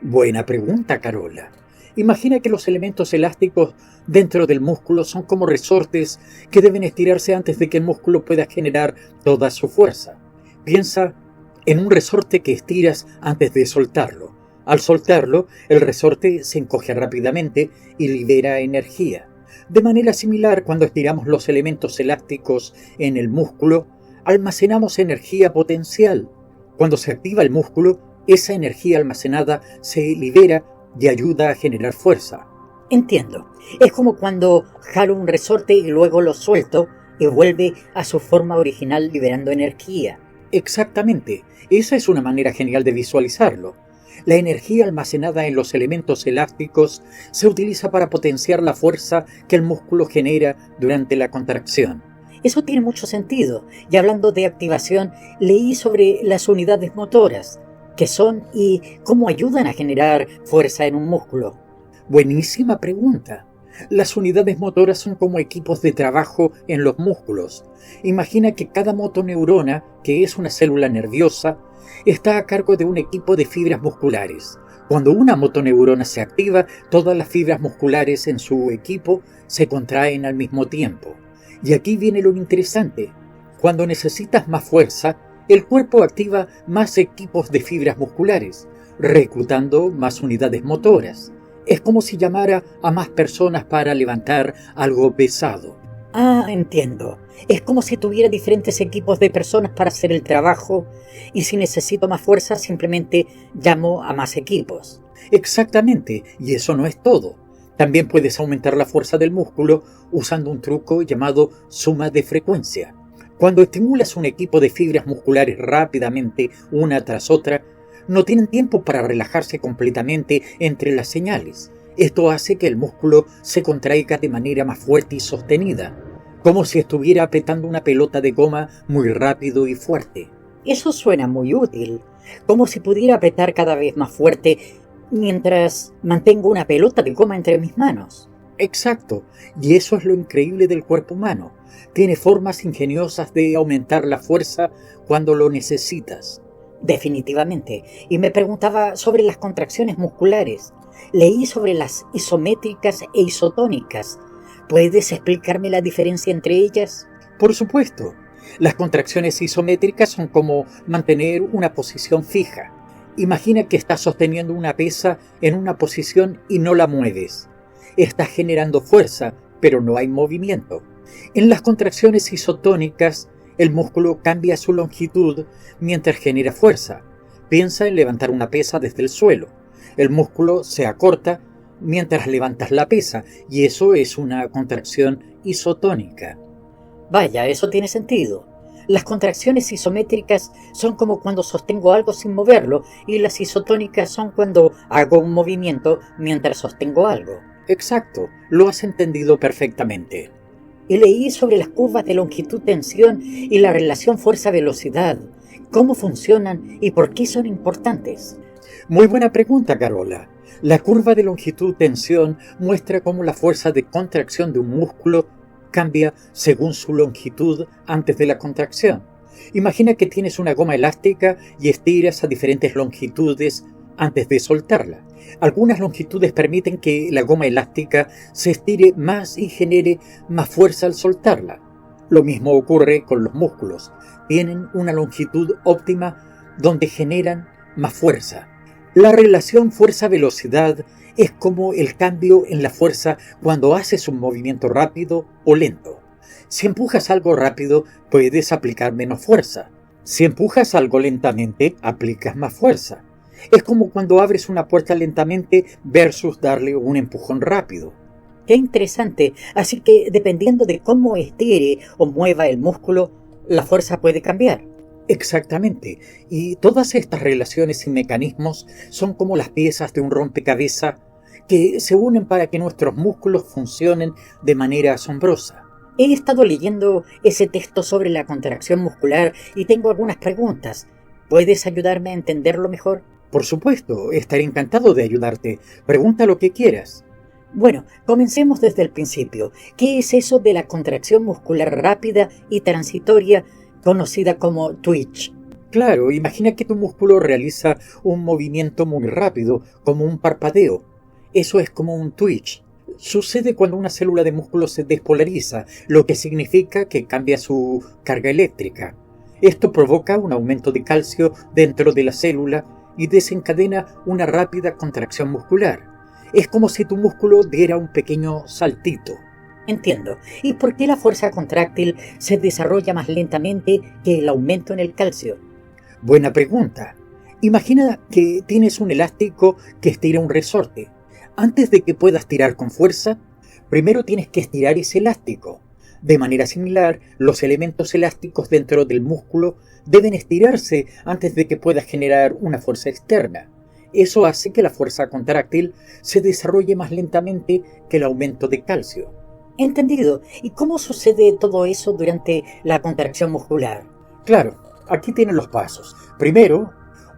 Buena pregunta, Carola. Imagina que los elementos elásticos dentro del músculo son como resortes que deben estirarse antes de que el músculo pueda generar toda su fuerza. Piensa en un resorte que estiras antes de soltarlo. Al soltarlo, el resorte se encoge rápidamente y libera energía. De manera similar, cuando estiramos los elementos elásticos en el músculo, almacenamos energía potencial. Cuando se activa el músculo, esa energía almacenada se libera y ayuda a generar fuerza. Entiendo. Es como cuando jalo un resorte y luego lo suelto y vuelve a su forma original liberando energía. Exactamente. Esa es una manera genial de visualizarlo. La energía almacenada en los elementos elásticos se utiliza para potenciar la fuerza que el músculo genera durante la contracción. Eso tiene mucho sentido. Y hablando de activación, leí sobre las unidades motoras, qué son y cómo ayudan a generar fuerza en un músculo. Buenísima pregunta. Las unidades motoras son como equipos de trabajo en los músculos. Imagina que cada motoneurona, que es una célula nerviosa, está a cargo de un equipo de fibras musculares. Cuando una motoneurona se activa, todas las fibras musculares en su equipo se contraen al mismo tiempo. Y aquí viene lo interesante. Cuando necesitas más fuerza, el cuerpo activa más equipos de fibras musculares, reclutando más unidades motoras. Es como si llamara a más personas para levantar algo pesado. Ah, entiendo. Es como si tuviera diferentes equipos de personas para hacer el trabajo y si necesito más fuerza simplemente llamo a más equipos. Exactamente, y eso no es todo. También puedes aumentar la fuerza del músculo usando un truco llamado suma de frecuencia. Cuando estimulas un equipo de fibras musculares rápidamente, una tras otra, no tienen tiempo para relajarse completamente entre las señales. Esto hace que el músculo se contraiga de manera más fuerte y sostenida, como si estuviera apretando una pelota de goma muy rápido y fuerte. Eso suena muy útil, como si pudiera apretar cada vez más fuerte mientras mantengo una pelota de goma entre mis manos. Exacto, y eso es lo increíble del cuerpo humano. Tiene formas ingeniosas de aumentar la fuerza cuando lo necesitas. Definitivamente, y me preguntaba sobre las contracciones musculares. Leí sobre las isométricas e isotónicas. ¿Puedes explicarme la diferencia entre ellas? Por supuesto. Las contracciones isométricas son como mantener una posición fija. Imagina que estás sosteniendo una pesa en una posición y no la mueves. Estás generando fuerza, pero no hay movimiento. En las contracciones isotónicas, el músculo cambia su longitud mientras genera fuerza. Piensa en levantar una pesa desde el suelo. El músculo se acorta mientras levantas la pesa, y eso es una contracción isotónica. Vaya, eso tiene sentido. Las contracciones isométricas son como cuando sostengo algo sin moverlo, y las isotónicas son cuando hago un movimiento mientras sostengo algo. Exacto, lo has entendido perfectamente. y leí sobre las curvas de longitud-tensión y la relación fuerza-velocidad. ¿Cómo funcionan y por qué son importantes? Muy buena pregunta, Carola. La curva de longitud-tensión muestra cómo la fuerza de contracción de un músculo cambia según su longitud antes de la contracción. Imagina que tienes una goma elástica y estiras a diferentes longitudes antes de soltarla. Algunas longitudes permiten que la goma elástica se estire más y genere más fuerza al soltarla. Lo mismo ocurre con los músculos. Tienen una longitud óptima donde generan más fuerza. La relación fuerza-velocidad es como el cambio en la fuerza cuando haces un movimiento rápido o lento. Si empujas algo rápido, puedes aplicar menos fuerza. Si empujas algo lentamente, aplicas más fuerza. Es como cuando abres una puerta lentamente versus darle un empujón rápido. Qué interesante. Así que dependiendo de cómo estire o mueva el músculo, la fuerza puede cambiar. Exactamente. Y todas estas relaciones y mecanismos son como las piezas de un rompecabezas que se unen para que nuestros músculos funcionen de manera asombrosa. He estado leyendo ese texto sobre la contracción muscular y tengo algunas preguntas. ¿Puedes ayudarme a entenderlo mejor? Por supuesto, estaré encantado de ayudarte. Pregunta lo que quieras. Bueno, comencemos desde el principio. ¿Qué es eso de la contracción muscular rápida y transitoria, conocida como twitch? Claro, imagina que tu músculo realiza un movimiento muy rápido, como un parpadeo. Eso es como un twitch. Sucede cuando una célula de músculo se despolariza, lo que significa que cambia su carga eléctrica. Esto provoca un aumento de calcio dentro de la célula y desencadena una rápida contracción muscular. Es como si tu músculo diera un pequeño saltito. Entiendo. ¿Y por qué la fuerza contráctil se desarrolla más lentamente que el aumento en el calcio? Buena pregunta. Imagina que tienes un elástico que estira un resorte. Antes de que puedas tirar con fuerza, primero tienes que estirar ese elástico. De manera similar, los elementos elásticos dentro del músculo deben estirarse antes de que puedas generar una fuerza externa. Eso hace que la fuerza contráctil se desarrolle más lentamente que el aumento de calcio. Entendido. ¿Y cómo sucede todo eso durante la contracción muscular? Claro, aquí tienen los pasos. Primero,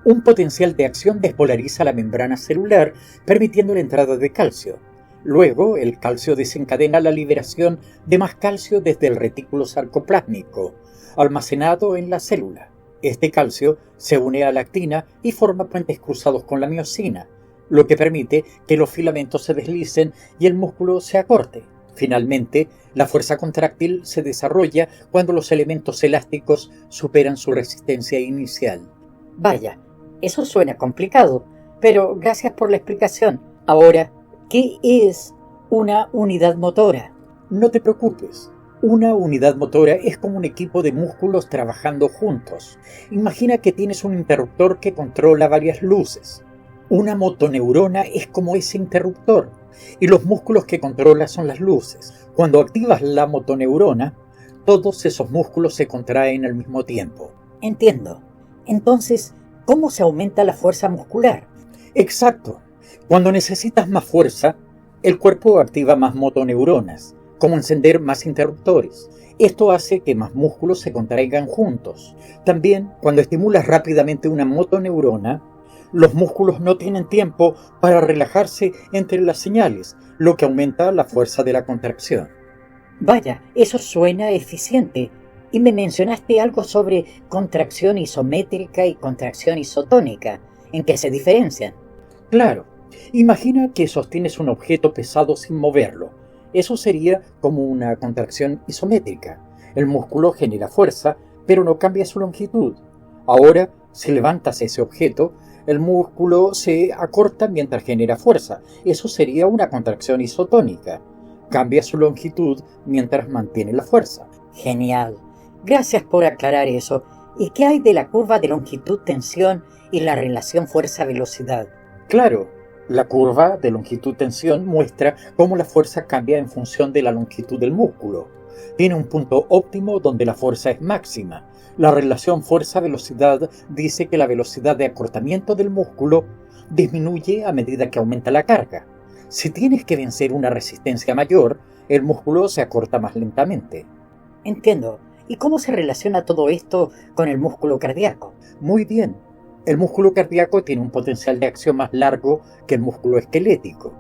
un potencial de acción despolariza la membrana celular, permitiendo la entrada de calcio. Luego, el calcio desencadena la liberación de más calcio desde el retículo sarcoplásmico, almacenado en la célula. Este calcio se une a la actina y forma puentes cruzados con la miosina, lo que permite que los filamentos se deslicen y el músculo se acorte. Finalmente, la fuerza contráctil se desarrolla cuando los elementos elásticos superan su resistencia inicial. Vaya, eso suena complicado, pero gracias por la explicación. Ahora, ¿qué es una unidad motora? No te preocupes. Una unidad motora es como un equipo de músculos trabajando juntos. Imagina que tienes un interruptor que controla varias luces. Una motoneurona es como ese interruptor, y los músculos que controla son las luces. Cuando activas la motoneurona, todos esos músculos se contraen al mismo tiempo. Entiendo. Entonces, ¿cómo se aumenta la fuerza muscular? Exacto. Cuando necesitas más fuerza, el cuerpo activa más motoneuronas, como encender más interruptores. Esto hace que más músculos se contraigan juntos. También, cuando estimulas rápidamente una motoneurona, los músculos no tienen tiempo para relajarse entre las señales, lo que aumenta la fuerza de la contracción. Vaya, eso suena eficiente. Y me mencionaste algo sobre contracción isométrica y contracción isotónica. ¿En qué se diferencian? Claro. Imagina que sostienes un objeto pesado sin moverlo. Eso sería como una contracción isométrica. El músculo genera fuerza, pero no cambia su longitud. Ahora, si levantas ese objeto, el músculo se acorta mientras genera fuerza. Eso sería una contracción isotónica. Cambia su longitud mientras mantiene la fuerza. Genial. Gracias por aclarar eso. ¿Y qué hay de la curva de longitud-tensión y la relación fuerza-velocidad? Claro, la curva de longitud-tensión muestra cómo la fuerza cambia en función de la longitud del músculo. Tiene un punto óptimo donde la fuerza es máxima. La relación fuerza-velocidad dice que la velocidad de acortamiento del músculo disminuye a medida que aumenta la carga. Si tienes que vencer una resistencia mayor, el músculo se acorta más lentamente. Entiendo. ¿Y cómo se relaciona todo esto con el músculo cardíaco? Muy bien. El músculo cardíaco tiene un potencial de acción más largo que el músculo esquelético.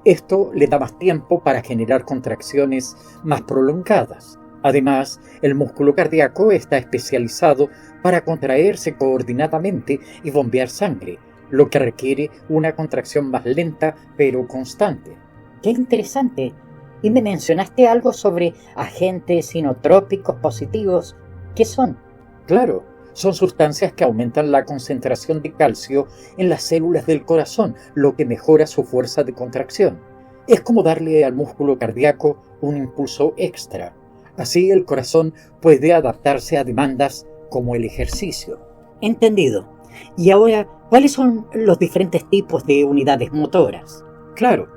Esto le da más tiempo para generar contracciones más prolongadas. Además, el músculo cardíaco está especializado para contraerse coordinadamente y bombear sangre, lo que requiere una contracción más lenta pero constante. ¡Qué interesante! Y me mencionaste algo sobre agentes inotrópicos positivos. ¿Qué son? Claro, son sustancias que aumentan la concentración de calcio en las células del corazón, lo que mejora su fuerza de contracción. Es como darle al músculo cardíaco un impulso extra. Así el corazón puede adaptarse a demandas como el ejercicio. Entendido. Y ahora, ¿cuáles son los diferentes tipos de unidades motoras? Claro,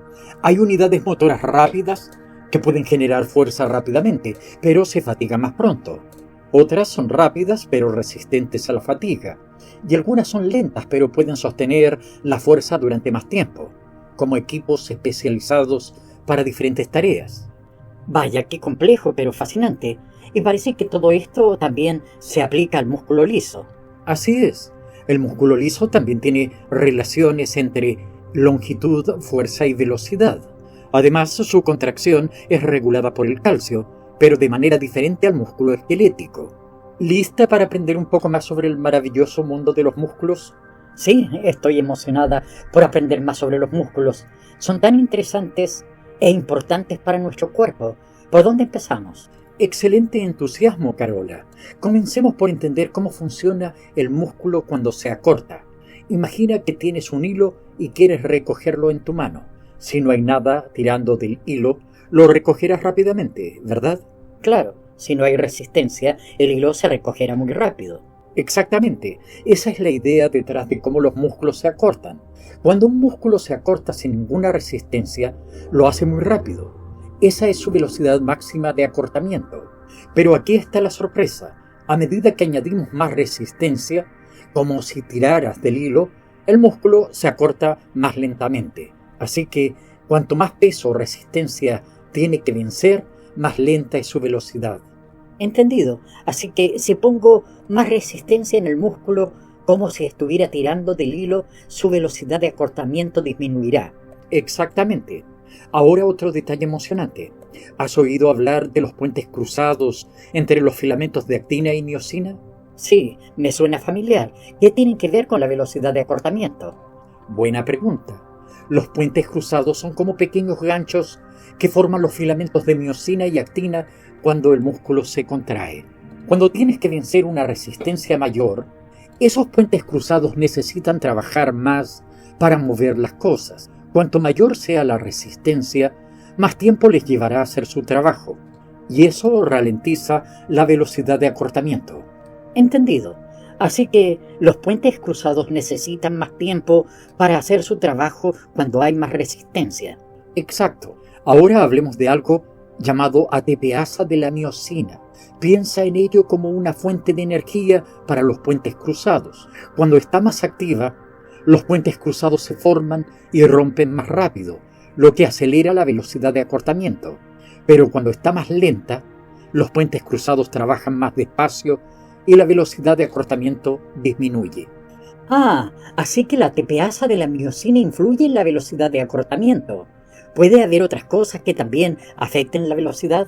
hay unidades motoras rápidas que pueden generar fuerza rápidamente, pero se fatigan más pronto. Otras son rápidas pero resistentes a la fatiga. Y algunas son lentas pero pueden sostener la fuerza durante más tiempo, como equipos especializados para diferentes tareas. Vaya, qué complejo pero fascinante. Y parece que todo esto también se aplica al músculo liso. Así es. El músculo liso también tiene relaciones entre longitud, fuerza y velocidad. Además, su contracción es regulada por el calcio, pero de manera diferente al músculo esquelético. ¿Lista para aprender un poco más sobre el maravilloso mundo de los músculos? Sí, estoy emocionada por aprender más sobre los músculos. Son tan interesantes e importantes para nuestro cuerpo. ¿Por dónde empezamos? Excelente entusiasmo, Carola. Comencemos por entender cómo funciona el músculo cuando se acorta. Imagina que tienes un hilo y quieres recogerlo en tu mano. Si no hay nada tirando del hilo, lo recogerás rápidamente, ¿verdad? Claro, si no hay resistencia, el hilo se recogerá muy rápido. Exactamente. Esa es la idea detrás de cómo los músculos se acortan. Cuando un músculo se acorta sin ninguna resistencia, lo hace muy rápido. Esa es su velocidad máxima de acortamiento. Pero aquí está la sorpresa. A medida que añadimos más resistencia, como si tiraras del hilo, el músculo se acorta más lentamente. Así que, cuanto más peso o resistencia tiene que vencer, más lenta es su velocidad. Entendido. Así que si pongo más resistencia en el músculo, como si estuviera tirando del hilo, su velocidad de acortamiento disminuirá. Exactamente. Ahora otro detalle emocionante. ¿Has oído hablar de los puentes cruzados entre los filamentos de actina y miosina? Sí, me suena familiar. ¿Qué tienen que ver con la velocidad de acortamiento? Buena pregunta. Los puentes cruzados son como pequeños ganchos que forman los filamentos de miosina y actina cuando el músculo se contrae. Cuando tienes que vencer una resistencia mayor, esos puentes cruzados necesitan trabajar más para mover las cosas. Cuanto mayor sea la resistencia, más tiempo les llevará a hacer su trabajo, y eso ralentiza la velocidad de acortamiento. Entendido. Así que los puentes cruzados necesitan más tiempo para hacer su trabajo cuando hay más resistencia. Exacto. Ahora hablemos de algo llamado ATPasa de la miosina. Piensa en ello como una fuente de energía para los puentes cruzados. Cuando está más activa, los puentes cruzados se forman y rompen más rápido, lo que acelera la velocidad de acortamiento. Pero cuando está más lenta, los puentes cruzados trabajan más despacio y la velocidad de acortamiento disminuye. Ah, así que la ATPasa de la miosina influye en la velocidad de acortamiento. ¿Puede haber otras cosas que también afecten la velocidad?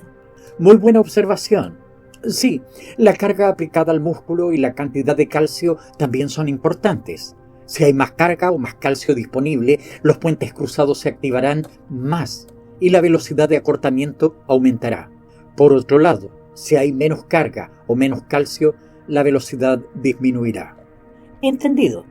Muy buena observación. Sí, la carga aplicada al músculo y la cantidad de calcio también son importantes. Si hay más carga o más calcio disponible, los puentes cruzados se activarán más y la velocidad de acortamiento aumentará. Por otro lado, si hay menos carga o menos calcio, la velocidad disminuirá. Entendido.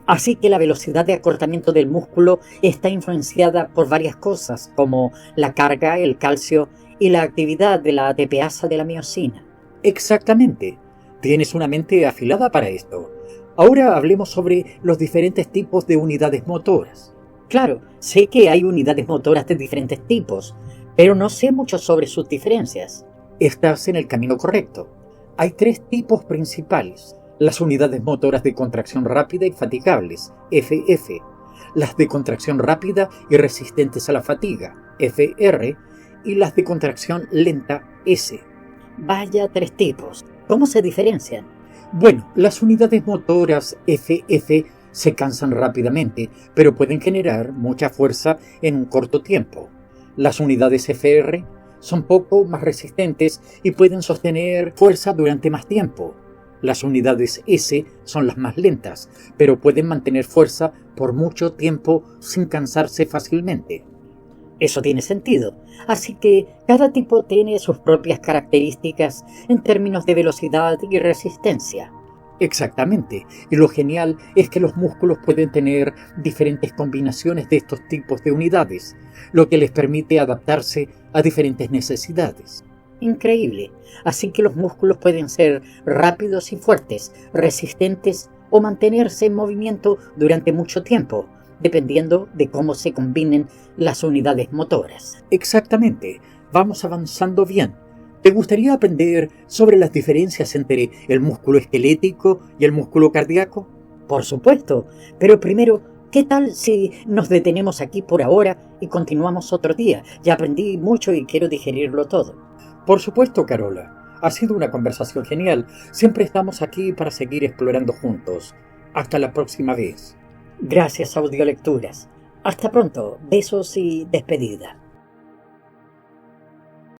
Así que la velocidad de acortamiento del músculo está influenciada por varias cosas, como la carga, el calcio y la actividad de la ATPasa de la miosina. Exactamente. Tienes una mente afilada para esto. Ahora hablemos sobre los diferentes tipos de unidades motoras. Claro, sé que hay unidades motoras de diferentes tipos, pero no sé mucho sobre sus diferencias. Estás en el camino correcto. Hay 3 tipos principales. Las unidades motoras de contracción rápida y fatigables, FF. Las de contracción rápida y resistentes a la fatiga, FR. y las de contracción lenta S. Vaya, 3 tipos. ¿Cómo se diferencian? Bueno, las unidades motoras FF se cansan rápidamente, pero pueden generar mucha fuerza en un corto tiempo. Las unidades FR son poco más resistentes y pueden sostener fuerza durante más tiempo. Las unidades S son las más lentas, pero pueden mantener fuerza por mucho tiempo sin cansarse fácilmente. Eso tiene sentido. Así que cada tipo tiene sus propias características en términos de velocidad y resistencia. Exactamente, y lo genial es que los músculos pueden tener diferentes combinaciones de estos tipos de unidades, lo que les permite adaptarse a diferentes necesidades. Increíble. Así que los músculos pueden ser rápidos y fuertes, resistentes o mantenerse en movimiento durante mucho tiempo, dependiendo de cómo se combinen las unidades motoras. Exactamente, vamos avanzando bien. ¿Te gustaría aprender sobre las diferencias entre el músculo esquelético y el músculo cardíaco? Por supuesto, pero primero, ¿qué tal si nos detenemos aquí por ahora y continuamos otro día? Ya aprendí mucho y quiero digerirlo todo. Por supuesto, Carola. Ha sido una conversación genial. Siempre estamos aquí para seguir explorando juntos. Hasta la próxima vez. Gracias, Audiolecturas. Hasta pronto. Besos y despedida.